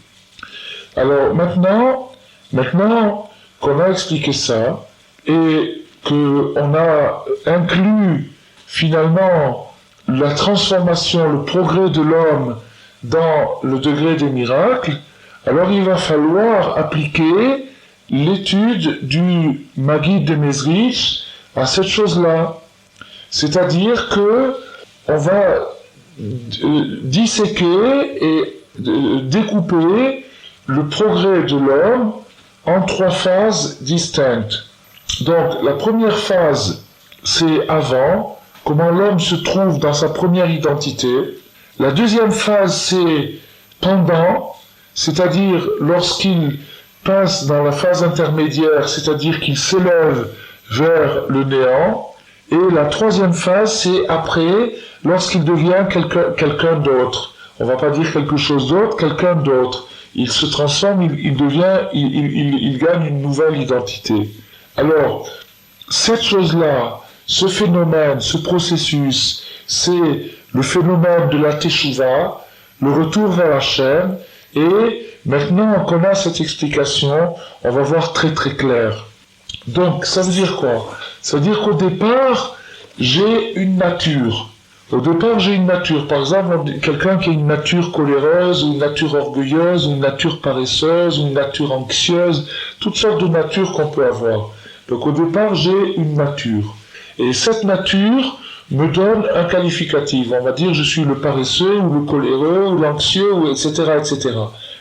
Alors maintenant qu'on a expliqué ça, et qu'on a inclus finalement la transformation, le progrès de l'homme dans le degré des miracles, alors il va falloir appliquer l'étude du Maggid de Mezrich à cette chose-là. C'est-à-dire que on va disséquer et découper le progrès de l'homme en 3 phases distinctes. Donc, la première phase, c'est avant, comment l'homme se trouve dans sa première identité. La deuxième phase, c'est pendant, c'est-à-dire lorsqu'il passe dans la phase intermédiaire, c'est-à-dire qu'il s'élève vers le néant. Et la troisième phase, c'est après, lorsqu'il devient quelqu'un d'autre. On va pas dire quelque chose d'autre, quelqu'un d'autre. Il se transforme, il gagne une nouvelle identité. Alors, cette chose-là, ce phénomène, ce processus, c'est le phénomène de la teshuva, le retour vers la chaîne, et maintenant qu'on a cette explication, on va voir très très clair. Donc, ça veut dire quoi? Ça veut dire qu'au départ, j'ai une nature. Par exemple, quelqu'un qui a une nature coléreuse, ou une nature orgueilleuse, ou une nature paresseuse, ou une nature anxieuse, toutes sortes de natures qu'on peut avoir. Donc au départ, j'ai une nature. Et cette nature me donne un qualificatif. On va dire je suis le paresseux, ou le coléreux, ou l'anxieux, ou etc., etc.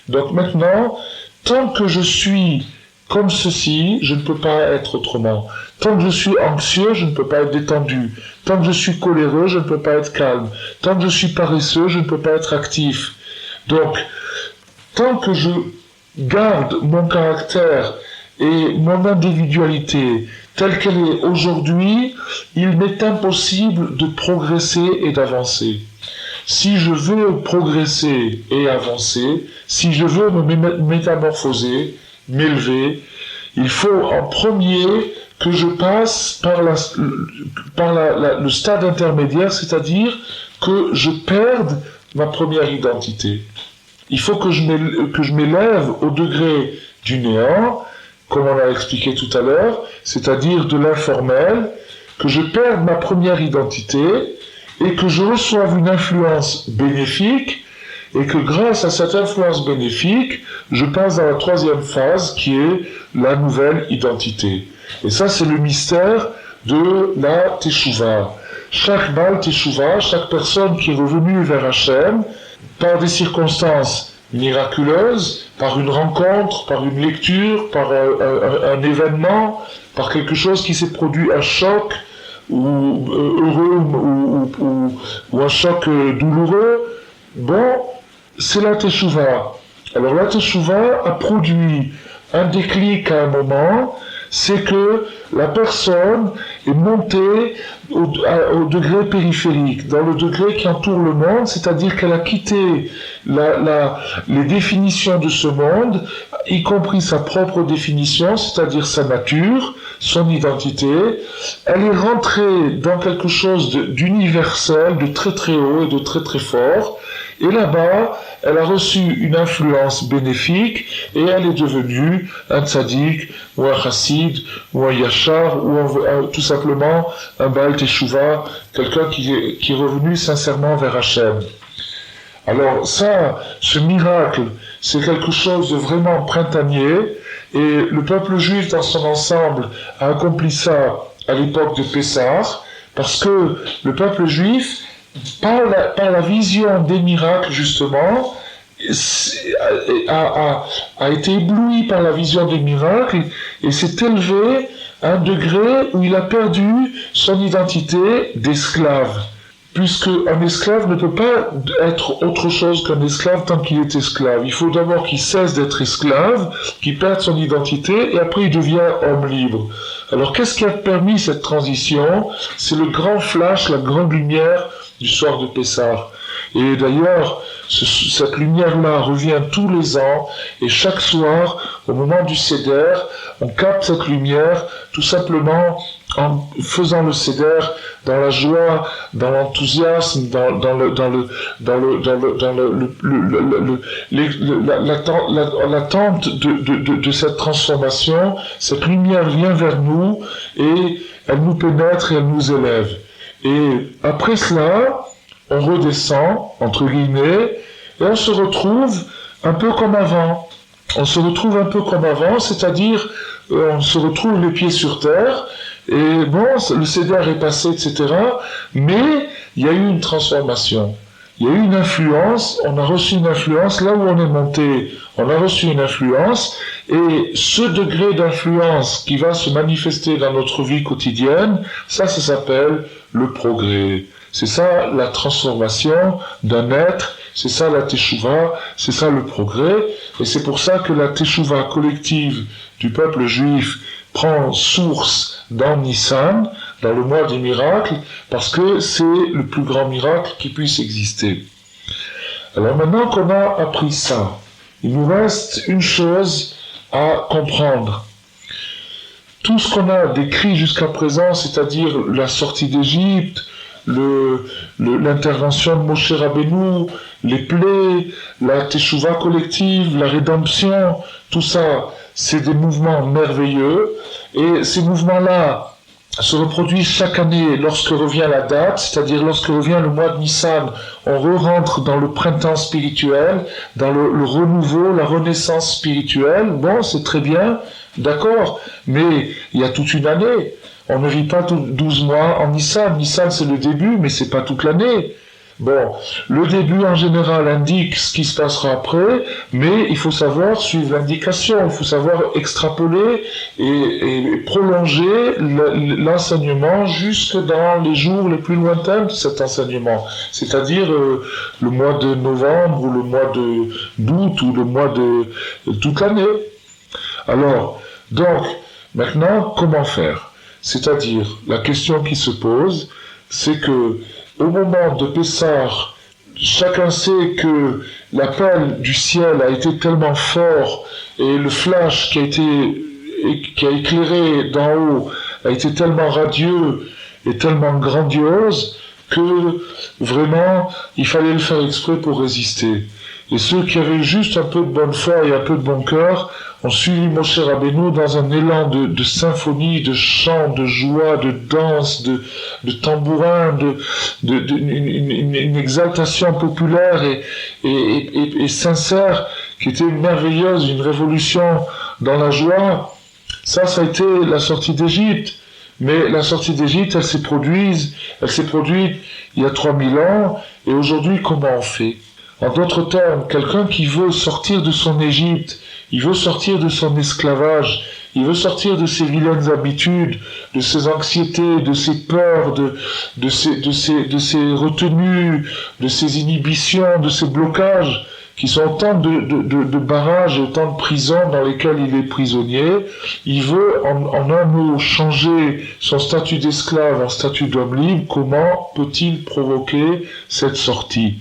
Donc maintenant, tant que je suis comme ceci, je ne peux pas être autrement. Tant que je suis anxieux, je ne peux pas être détendu. Tant que je suis coléreux, je ne peux pas être calme. Tant que je suis paresseux, je ne peux pas être actif. Donc, tant que je garde mon caractère et mon individualité telle qu'elle est aujourd'hui, il m'est impossible de progresser et d'avancer. Si je veux progresser et avancer, si je veux me métamorphoser, m'élever, il faut en premier que je passe par le stade intermédiaire, c'est-à-dire que je perde ma première identité. Il faut que je m'élève au degré du néant, comme on l'a expliqué tout à l'heure, c'est-à-dire de l'informel, que je perde ma première identité et que je reçoive une influence bénéfique, et que grâce à cette influence bénéfique, je passe dans la troisième phase qui est la nouvelle identité. Et ça, c'est le mystère de la teshuva. chaque Baal Teshuvah, chaque personne qui est revenue vers Hachem, par des circonstances miraculeuses, par une rencontre, par une lecture, par un événement, par quelque chose qui s'est produit, un choc, ou heureux, ou un choc douloureux, bon, c'est la Teshuvah. Alors la Teshuvah a produit un déclic à un moment, c'est que la personne est montée au degré périphérique, dans le degré qui entoure le monde, c'est-à-dire qu'elle a quitté les définitions de ce monde, y compris sa propre définition, c'est-à-dire sa nature, son identité. Elle est rentrée dans quelque chose d'universel, de très très haut et de très très fort, et là-bas, elle a reçu une influence bénéfique et elle est devenue un tzaddik ou un chassid ou un yachar ou tout simplement un Baal Teshuvah, quelqu'un qui est revenu sincèrement vers Hachem. Alors ça, ce miracle, c'est quelque chose de vraiment printanier et le peuple juif dans son ensemble a accompli ça à l'époque de Pessah parce que le peuple juif par la vision des miracles, justement, a été ébloui par la vision des miracles et s'est élevé à un degré où il a perdu son identité d'esclave. Puisque un esclave ne peut pas être autre chose qu'un esclave tant qu'il est esclave. Il faut d'abord qu'il cesse d'être esclave, qu'il perde son identité, et après il devient homme libre. Alors qu'est-ce qui a permis cette transition ? C'est le grand flash, la grande lumière du soir de Pessah. Et d'ailleurs, cette lumière-là revient tous les ans, et chaque soir, au moment du Seder, on capte cette lumière tout simplement en faisant le Seder dans la joie, dans l'enthousiasme, l'attente de cette transformation. Cette lumière vient vers nous et elle nous pénètre et elle nous élève. Et après cela, on redescend, entre guillemets, et on se retrouve un peu comme avant. On se retrouve un peu comme avant, c'est-à-dire on se retrouve les pieds sur terre, et bon, le Seder est passé, etc. Mais il y a eu une transformation. Il y a eu une influence, on a reçu une influence, là où on est monté, on a reçu une influence, et ce degré d'influence qui va se manifester dans notre vie quotidienne, ça s'appelle le progrès. C'est ça la transformation d'un être, c'est ça la Teshuvah, c'est ça le progrès, et c'est pour ça que la Teshuvah collective du peuple juif prend source dans Nissan, dans le mois des miracles, parce que c'est le plus grand miracle qui puisse exister. Alors maintenant qu'on a appris ça, il nous reste une chose à comprendre. Tout ce qu'on a décrit jusqu'à présent, c'est-à-dire la sortie d'Égypte, l'intervention de Moshe Rabbeinu, les plaies, la Teshuvah collective, la rédemption, tout ça, c'est des mouvements merveilleux, et ces mouvements-là se reproduisent chaque année lorsque revient la date, c'est-à-dire lorsque revient le mois de Nissan, on re-rentre dans le printemps spirituel, dans le renouveau, la renaissance spirituelle. Bon, c'est très bien, d'accord, mais il y a toute une année. On ne vit pas 12 mois en Nissan. Nissan, c'est le début, mais c'est pas toute l'année. Bon, le début en général indique ce qui se passera après, mais il faut savoir suivre l'indication, il faut savoir extrapoler et prolonger l'enseignement jusque dans les jours les plus lointains de cet enseignement, c'est-à-dire le mois de novembre ou le mois d'août ou le mois de toute l'année. Alors, donc, maintenant, comment faire ? C'est-à-dire, la question qui se pose, c'est que au moment de Pessah, chacun sait que l'appel du ciel a été tellement fort et le flash qui a éclairé d'en haut a été tellement radieux et tellement grandiose que vraiment il fallait le faire exprès pour résister. Et ceux qui avaient juste un peu de bonne foi et un peu de bon cœur ont suivi Moshe Rabbeinu dans un élan de symphonie, de chant, de joie, de danse, de tambourin, une exaltation populaire et sincère qui était merveilleuse, une révolution dans la joie. Ça a été la sortie d'Égypte. Mais la sortie d'Égypte, elle s'est produite il y a 3000 ans, et aujourd'hui, comment on fait? En d'autres termes, quelqu'un qui veut sortir de son Égypte, il veut sortir de son esclavage, il veut sortir de ses vilaines habitudes, de ses anxiétés, de ses peurs, de ses retenues, de ses inhibitions, de ses blocages, qui sont autant de barrages, autant de prisons dans lesquelles il est prisonnier. Il veut, en un mot, changer son statut d'esclave en statut d'homme libre. Comment peut-il provoquer cette sortie?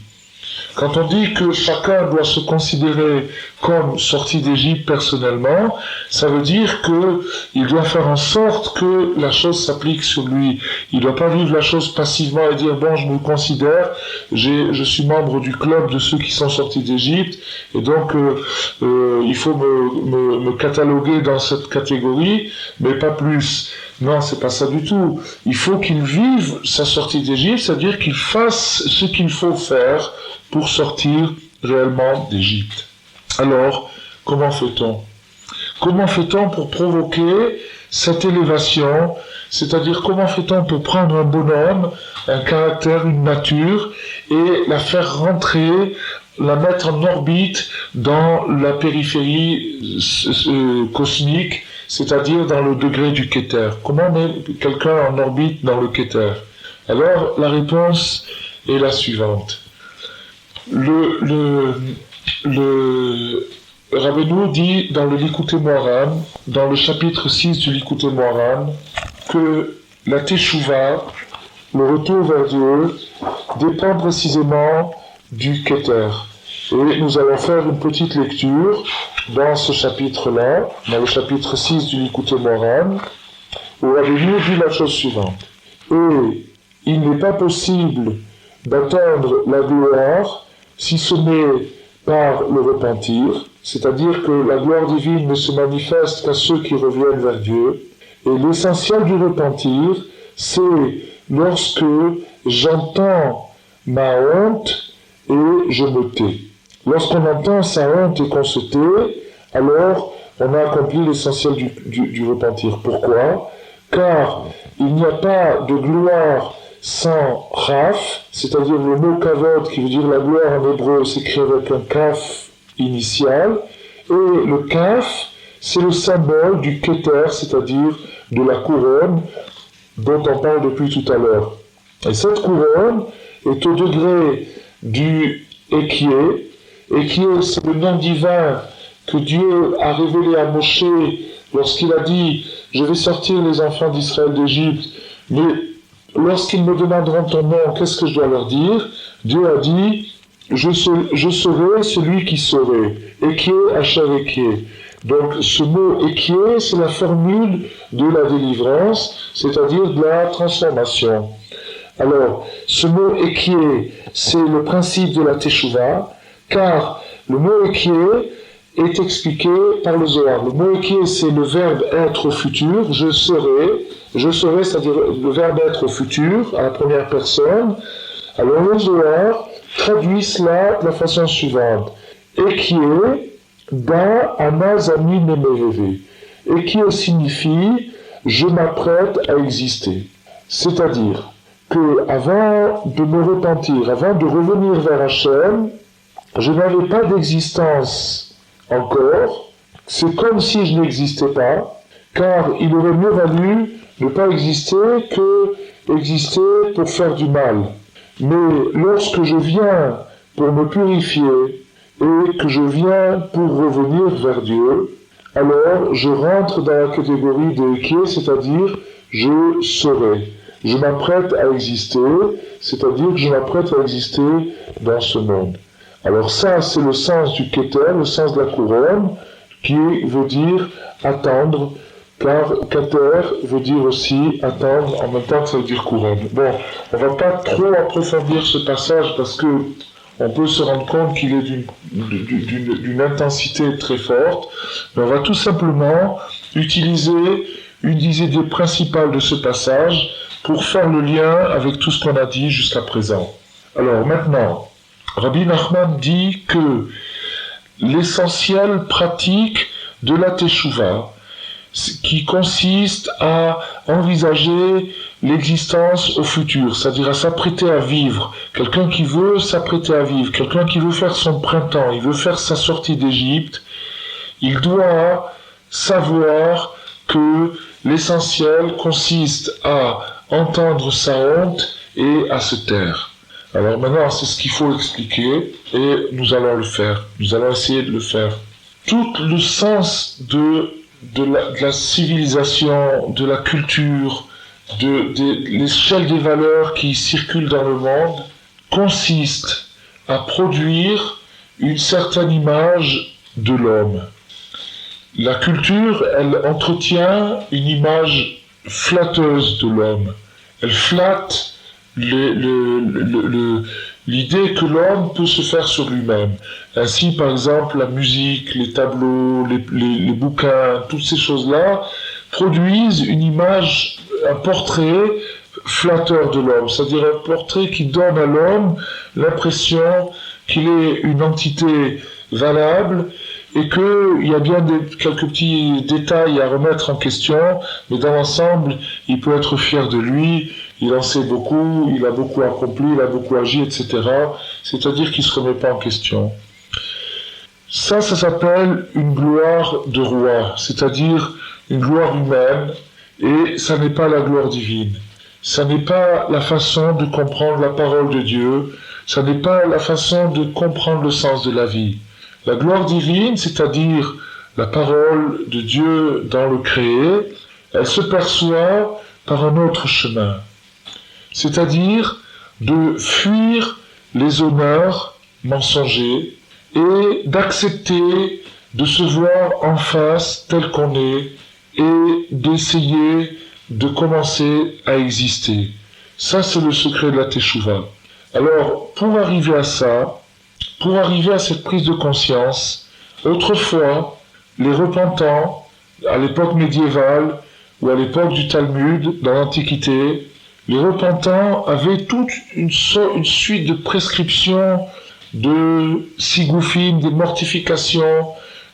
Quand on dit que chacun doit se considérer comme sorti d'Égypte personnellement, ça veut dire qu'il doit faire en sorte que la chose s'applique sur lui. Il ne doit pas vivre la chose passivement et dire « bon, je me considère, je suis membre du club de ceux qui sont sortis d'Égypte, et donc il faut me cataloguer dans cette catégorie, mais pas plus ». Non, c'est pas ça du tout. Il faut qu'il vive sa sortie d'Égypte, c'est-à-dire qu'il fasse ce qu'il faut faire pour sortir réellement d'Égypte. Alors, comment fait-on? Comment fait-on pour provoquer cette élévation? C'est-à-dire, comment fait-on pour prendre un bonhomme, un caractère, une nature, et la faire rentrer, la mettre en orbite dans la périphérie cosmique, c'est-à-dire dans le degré du Kéter? Comment met quelqu'un en orbite dans le Kéter? Alors, la réponse est la suivante. Le Rabbeinu dit dans le Likutei Moharan, dans le chapitre 6 du Likutei Moharan, que la Teshuvah, le retour vers Dieu, dépend précisément du Kéter. Et nous allons faire une petite lecture dans ce chapitre-là, dans le chapitre 6 du Likutei Moharan, où Rabbeinu dit la chose suivante. Et il n'est pas possible d'atteindre la gloire si ce n'est par le repentir, c'est-à-dire que la gloire divine ne se manifeste qu'à ceux qui reviennent vers Dieu. Et l'essentiel du repentir, c'est lorsque j'entends ma honte et je me tais. Lorsqu'on entend sa honte et qu'on se tait, alors on a accompli l'essentiel du repentir. Pourquoi? Car il n'y a pas de gloire sans raf, c'est-à-dire le mot kavod qui veut dire la gloire en hébreu s'écrit avec un kaf initial, et le kaf c'est le symbole du kéter, c'est-à-dire de la couronne dont on parle depuis tout à l'heure. Et cette couronne est au degré du Ekié. Ekié, c'est le nom divin que Dieu a révélé à Moshe lorsqu'il a dit « Je vais sortir les enfants d'Israël d'Égypte, mais lorsqu'ils me demanderont ton nom, qu'est-ce que je dois leur dire ?» Dieu a dit « Je serai celui qui saurait. » Ekié, Asher Ekié. Donc ce mot Ekié, c'est la formule de la délivrance, c'est-à-dire de la transformation. Alors, ce mot Ekié, c'est le principe de la Teshuvah, car le mot Ekié est expliqué par le Zohar. Le mot Ekié, c'est le verbe être au futur, je serai, c'est-à-dire le verbe être au futur, à la première personne. Alors le Zohar traduit cela de la façon suivante. Ekié, da anazami nemereve. Ekié signifie je m'apprête à exister. C'est-à-dire que avant de me repentir, avant de revenir vers Hachem, je n'avais pas d'existence encore. C'est comme si je n'existais pas, car il aurait mieux valu ne pas exister que exister pour faire du mal. Mais lorsque je viens pour me purifier et que je viens pour revenir vers Dieu, alors je rentre dans la catégorie de Ekié, c'est-à-dire je serai. Je m'apprête à exister, c'est-à-dire que je m'apprête à exister dans ce monde. Alors ça, c'est le sens du Kéter, le sens de la couronne, qui veut dire attendre, car Kéter veut dire aussi attendre, en même temps que ça veut dire couronne. Bon, on va pas trop approfondir ce passage parce que on peut se rendre compte qu'il est d'une intensité très forte, mais on va tout simplement utiliser une des idées principales de ce passage pour faire le lien avec tout ce qu'on a dit jusqu'à présent. Alors maintenant, Rabbi Nachman dit que l'essentiel pratique de la Teshuvah, qui consiste à envisager l'existence au futur, c'est-à-dire à s'apprêter à vivre. Quelqu'un qui veut s'apprêter à vivre, quelqu'un qui veut faire son printemps, il veut faire sa sortie d'Égypte, il doit savoir que l'essentiel consiste à entendre sa honte et à se taire. Alors maintenant, c'est ce qu'il faut expliquer et nous allons le faire. Nous allons essayer de le faire. Tout le sens de la civilisation, de la culture, de l'échelle des valeurs qui circulent dans le monde consiste à produire une certaine image de l'homme. La culture, elle entretient une image flatteuse de l'homme. Elle flatte l'idée que l'homme peut se faire sur lui-même. Ainsi, par exemple, la musique, les tableaux, les bouquins, toutes ces choses-là produisent une image, un portrait flatteur de l'homme, c'est-à-dire un portrait qui donne à l'homme l'impression qu'il est une entité valable et qu'il y a bien quelques petits détails à remettre en question, mais dans l'ensemble, il peut être fier de lui, il en sait beaucoup, il a beaucoup accompli, il a beaucoup agi, etc. C'est-à-dire qu'il ne se remet pas en question. Ça s'appelle une gloire de roi, c'est-à-dire une gloire humaine, et ça n'est pas la gloire divine. Ça n'est pas la façon de comprendre la parole de Dieu, ça n'est pas la façon de comprendre le sens de la vie. La gloire divine, c'est-à-dire la parole de Dieu dans le créé, elle se perçoit par un autre chemin. C'est-à-dire de fuir les honneurs mensongers et d'accepter de se voir en face tel qu'on est et d'essayer de commencer à exister. Ça, c'est le secret de la Teshuvah. Alors, pour arriver à ça, pour arriver à cette prise de conscience, autrefois, les repentants, à l'époque médiévale ou à l'époque du Talmud, dans l'Antiquité, les repentants avaient toute une suite de prescriptions, de sigoufim, des mortifications,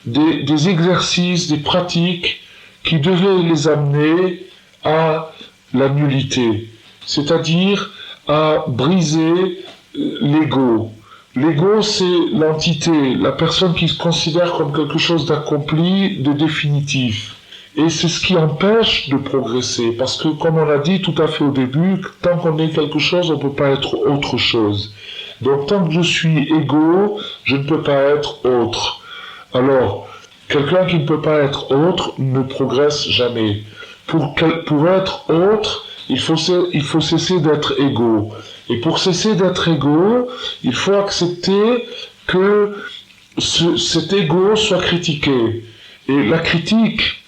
des exercices, des pratiques qui devaient les amener à la nullité, c'est-à-dire à briser l'ego. L'ego, c'est l'entité, la personne qui se considère comme quelque chose d'accompli, de définitif. Et c'est ce qui empêche de progresser, parce que, comme on l'a dit tout à fait au début, tant qu'on est quelque chose, on ne peut pas être autre chose. Donc, tant que je suis égo, je ne peux pas être autre. Alors, quelqu'un qui ne peut pas être autre ne progresse jamais. Pour être autre, il faut cesser d'être égo. Et pour cesser d'être égo, il faut accepter que cet égo soit critiqué. Et la critique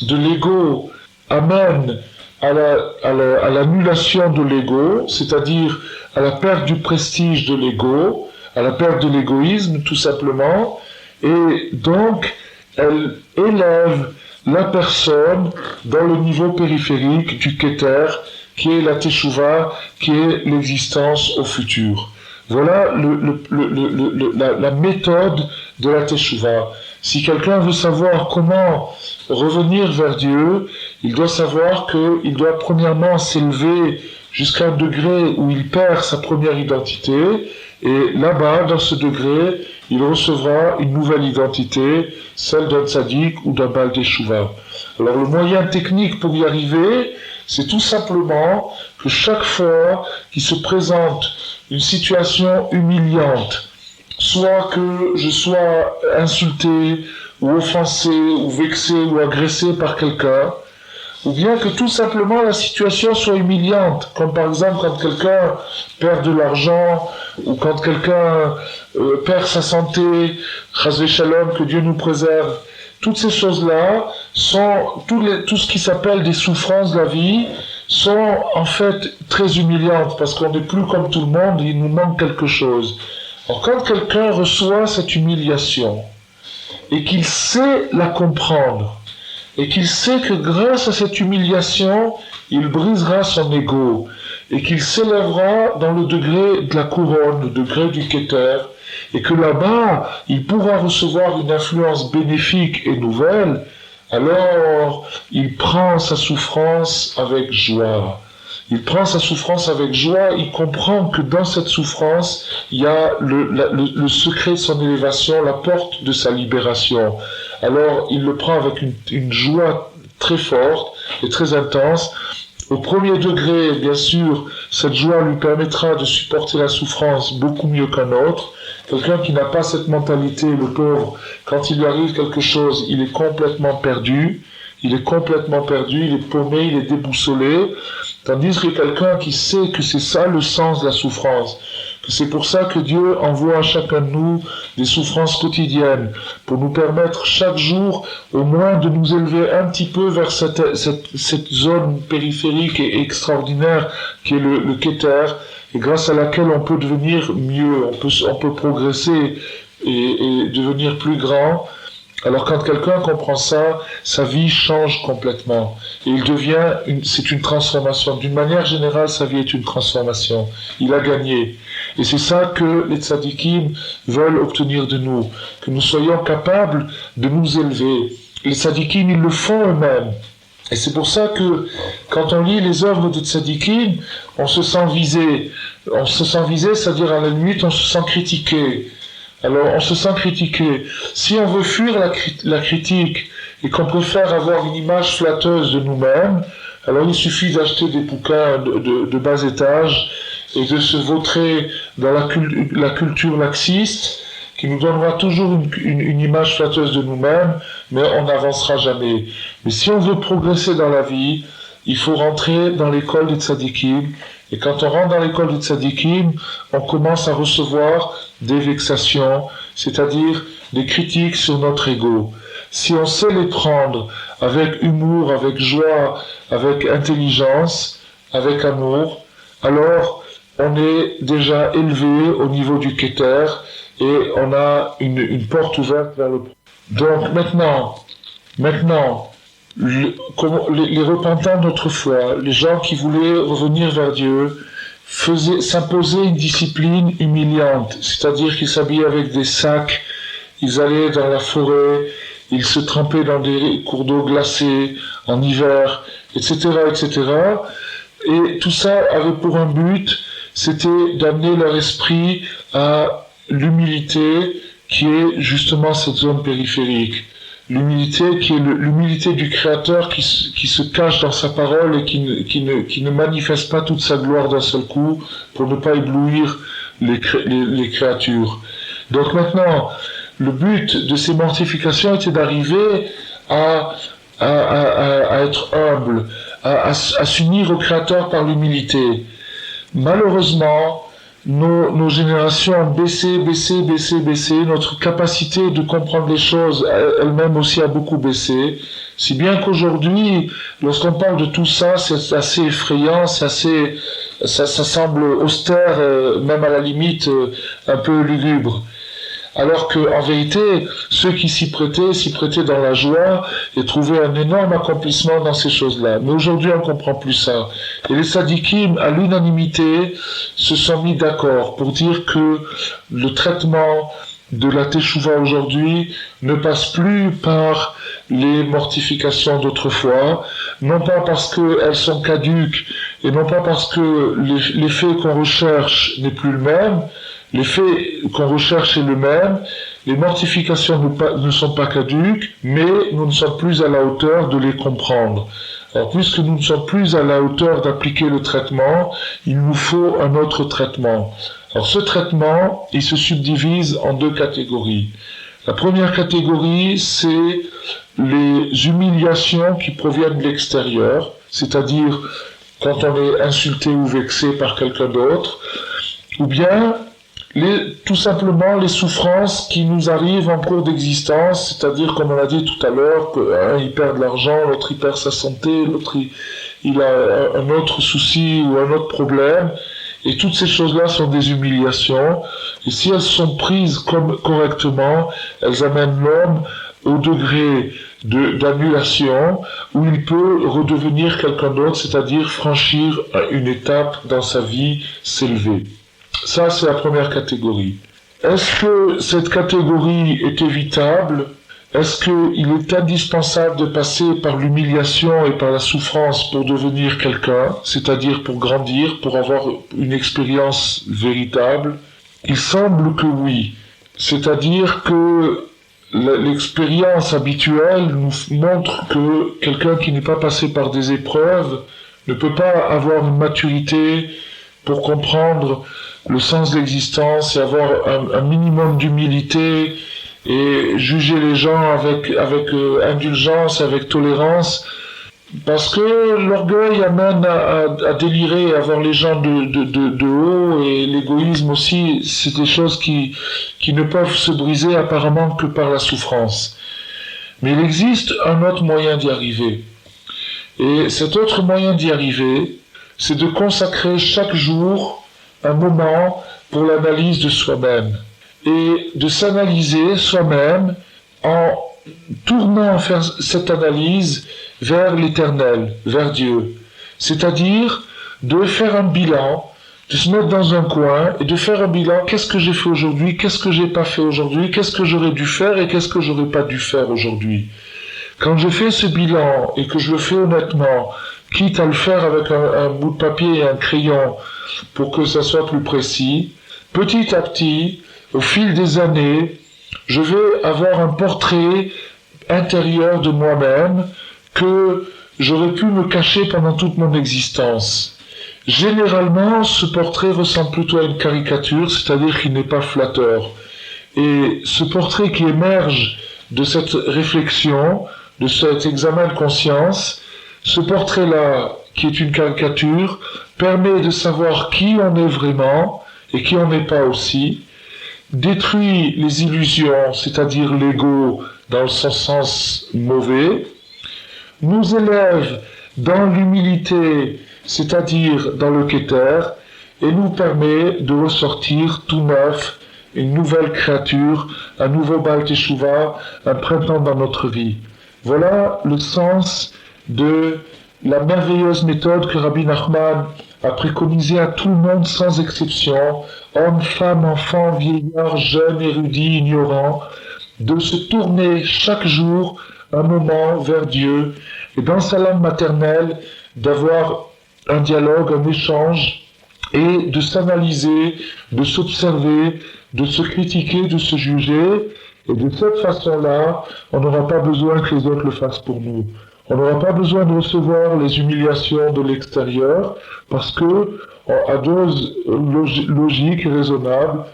de l'ego amène à l'annulation de l'ego, c'est-à-dire à la perte du prestige de l'ego, à la perte de l'égoïsme tout simplement, et donc elle élève la personne dans le niveau périphérique du Keter, qui est la Teshuvah, qui est l'existence au futur. Voilà la méthode de la Teshuvah. Si quelqu'un veut savoir comment revenir vers Dieu, il doit savoir qu'il doit premièrement s'élever jusqu'à un degré où il perd sa première identité, et là-bas, dans ce degré, il recevra une nouvelle identité, celle d'un tzaddik ou d'un Baal Teshuvah. Alors le moyen technique pour y arriver, c'est tout simplement que chaque fois qu'il se présente une situation humiliante, soit que je sois insulté, ou offensé, ou vexé, ou agressé par quelqu'un, ou bien que tout simplement la situation soit humiliante, comme par exemple quand quelqu'un perd de l'argent, ou quand quelqu'un perd sa santé, chas v'shalom, que Dieu nous préserve. Toutes ces choses-là sont, tout ce qui s'appelle des souffrances de la vie, sont en fait très humiliantes, parce qu'on n'est plus comme tout le monde, il nous manque quelque chose. Alors quand quelqu'un reçoit cette humiliation, et qu'il sait la comprendre, et qu'il sait que grâce à cette humiliation, il brisera son ego, et qu'il s'élèvera dans le degré de la couronne, le degré du Keter, et que là-bas, il pourra recevoir une influence bénéfique et nouvelle, alors il prend sa souffrance avec joie. Il prend sa souffrance avec joie, il comprend que dans cette souffrance, il y a le secret de son élévation, la porte de sa libération. Alors il le prend avec une joie très forte et très intense. Au premier degré, bien sûr, cette joie lui permettra de supporter la souffrance beaucoup mieux qu'un autre. Quelqu'un qui n'a pas cette mentalité, le pauvre, quand il lui arrive quelque chose, il est complètement perdu. Il est complètement perdu, il est paumé, il est déboussolé. Tandis que quelqu'un qui sait que c'est ça le sens de la souffrance, que c'est pour ça que Dieu envoie à chacun de nous des souffrances quotidiennes, pour nous permettre chaque jour au moins de nous élever un petit peu vers cette zone périphérique et extraordinaire qui est le Keter, et grâce à laquelle on peut devenir mieux, on peut progresser et devenir plus grand. Alors quand quelqu'un comprend ça, sa vie change complètement. Et c'est une transformation. D'une manière générale, sa vie est une transformation. Il a gagné. Et c'est ça que les tzadikim veulent obtenir de nous. Que nous soyons capables de nous élever. Les tzadikim, ils le font eux-mêmes. Et c'est pour ça que quand on lit les œuvres de tzadikim, on se sent visé. On se sent visé, c'est-à-dire à la limite, on se sent critiqué. Alors, on se sent critiqué. Si on veut fuir la critique et qu'on préfère avoir une image flatteuse de nous-mêmes, alors il suffit d'acheter des bouquins de bas étage et de se vautrer dans la culture laxiste qui nous donnera toujours une image flatteuse de nous-mêmes, mais on n'avancera jamais. Mais si on veut progresser dans la vie, il faut rentrer dans l'école des tzadikim. Et quand on rentre dans l'école des tzadikim, on commence à recevoir des vexations, c'est-à-dire des critiques sur notre ego. Si on sait les prendre avec humour, avec joie, avec intelligence, avec amour, alors on est déjà élevé au niveau du Keter et on a une porte ouverte vers le... Donc maintenant, les repentants d'autrefois, les gens qui voulaient revenir vers Dieu, s'imposaient une discipline humiliante, c'est-à-dire qu'ils s'habillaient avec des sacs, ils allaient dans la forêt, ils se trempaient dans des cours d'eau glacés en hiver, etc., etc. Et tout ça avait pour un but, c'était d'amener leur esprit à l'humilité qui est justement cette zone périphérique. L'humilité qui est l'humilité du Créateur qui se cache dans sa parole et qui ne manifeste pas toute sa gloire d'un seul coup pour ne pas éblouir les créatures. Donc maintenant, le but de ces mortifications était d'arriver à être humble, à s'unir au Créateur par l'humilité. Malheureusement, nos générations ont baissé, notre capacité de comprendre les choses elle-même aussi a beaucoup baissé, si bien qu'aujourd'hui, lorsqu'on parle de tout ça, c'est assez effrayant, ça semble austère, même à la limite un peu lugubre. Alors que, en vérité, ceux qui s'y prêtaient dans la joie et trouvaient un énorme accomplissement dans ces choses-là. Mais aujourd'hui, on comprend plus ça. Et les tzadikim, à l'unanimité, se sont mis d'accord pour dire que le traitement de la teshuva aujourd'hui ne passe plus par les mortifications d'autrefois, non pas parce qu'elles sont caduques et non pas parce que l'effet qu'on recherche n'est plus le même. L'effet qu'on recherche est le même, les mortifications ne sont pas caduques, mais nous ne sommes plus à la hauteur de les comprendre. Alors, puisque nous ne sommes plus à la hauteur d'appliquer le traitement, il nous faut un autre traitement. Alors, ce traitement, il se subdivise en deux catégories. La première catégorie, c'est les humiliations qui proviennent de l'extérieur, c'est-à-dire quand on est insulté ou vexé par quelqu'un d'autre, ou bien tout simplement les souffrances qui nous arrivent en cours d'existence, c'est-à-dire comme on a dit tout à l'heure, qu'un il perd de l'argent, l'autre il perd sa santé, l'autre il a un autre souci ou un autre problème, et toutes ces choses-là sont des humiliations, et si elles sont prises correctement, elles amènent l'homme au degré d'annulation où il peut redevenir quelqu'un d'autre, c'est-à-dire franchir une étape dans sa vie, s'élever. Ça, c'est la première catégorie. Est-ce que cette catégorie est évitable? Est-ce qu'il est indispensable de passer par l'humiliation et par la souffrance pour devenir quelqu'un, c'est-à-dire pour grandir, pour avoir une expérience véritable? Il semble que oui. C'est-à-dire que l'expérience habituelle nous montre que quelqu'un qui n'est pas passé par des épreuves ne peut pas avoir une maturité pour comprendre le sens de l'existence et avoir un minimum d'humilité et juger les gens avec indulgence, avec tolérance, parce que l'orgueil amène à délirer, à voir les gens de haut, et l'égoïsme aussi, c'est des choses qui ne peuvent se briser apparemment que par la souffrance. Mais il existe un autre moyen d'y arriver. Et cet autre moyen d'y arriver, c'est de consacrer chaque jour un moment pour l'analyse de soi-même. Et de s'analyser soi-même en tournant faire cette analyse vers l'éternel, vers Dieu. C'est-à-dire de faire un bilan, de se mettre dans un coin et de faire un bilan. Qu'est-ce que j'ai fait aujourd'hui? Qu'est-ce que j'ai pas fait aujourd'hui? Qu'est-ce que j'aurais dû faire et qu'est-ce que j'aurais pas dû faire aujourd'hui? Quand je fais ce bilan et que je le fais honnêtement, quitte à le faire avec un bout de papier et un crayon pour que ça soit plus précis, petit à petit, au fil des années, je vais avoir un portrait intérieur de moi-même que j'aurais pu me cacher pendant toute mon existence. Généralement, ce portrait ressemble plutôt à une caricature, c'est-à-dire qu'il n'est pas flatteur. Et ce portrait qui émerge de cette réflexion, de cet examen de conscience, ce portrait-là, qui est une caricature, permet de savoir qui on est vraiment et qui on n'est pas aussi, détruit les illusions, c'est-à-dire l'ego dans son sens mauvais, nous élève dans l'humilité, c'est-à-dire dans le Keter, et nous permet de ressortir tout neuf, une nouvelle créature, un nouveau Baal Teshuvah, un printemps dans notre vie. Voilà le sens de la merveilleuse méthode que Rabbi Nachman a préconisée à tout le monde sans exception, hommes, femmes, enfants, vieillards, jeunes, érudits, ignorants, de se tourner chaque jour un moment vers Dieu et dans sa langue maternelle d'avoir un dialogue, un échange et de s'analyser, de s'observer, de se critiquer, de se juger. Et de cette façon-là, on n'aura pas besoin que les autres le fassent pour nous. On n'aura pas besoin de recevoir les humiliations de l'extérieur parce que, à dose logique et raisonnable,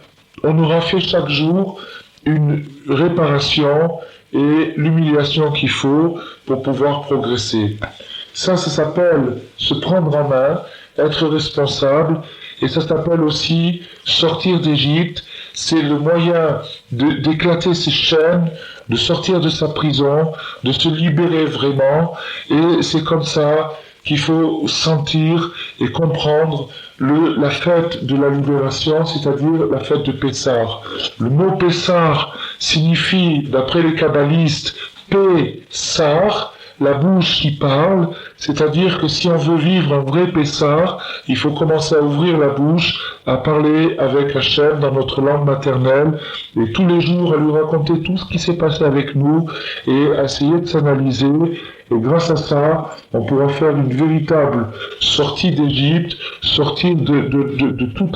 on aura fait chaque jour une réparation et l'humiliation qu'il faut pour pouvoir progresser. Ça s'appelle se prendre en main, être responsable, et ça s'appelle aussi sortir d'Égypte. C'est le moyen d'éclater ses chaînes, de sortir de sa prison, de se libérer vraiment, et c'est comme ça qu'il faut sentir et comprendre la fête de la libération, c'est-à-dire la fête de Pessah. Le mot Pessah signifie, d'après les kabbalistes, Pessah, la bouche qui parle, c'est-à-dire que si on veut vivre un vrai Pessah, il faut commencer à ouvrir la bouche, à parler avec Hachem dans notre langue maternelle, et tous les jours à lui raconter tout ce qui s'est passé avec nous, et à essayer de s'analyser, et grâce à ça, on pourra faire une véritable sortie d'Égypte, sortir de tous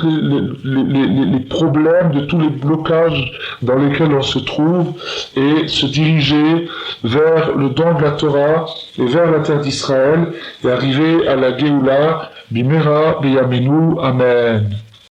les problèmes, de tous les blocages dans lesquels on se trouve, et se diriger vers le don de la Torah, et vers la terre d'Israël, et arriver à la Géoula, Bimera, Beyamenu, Amen.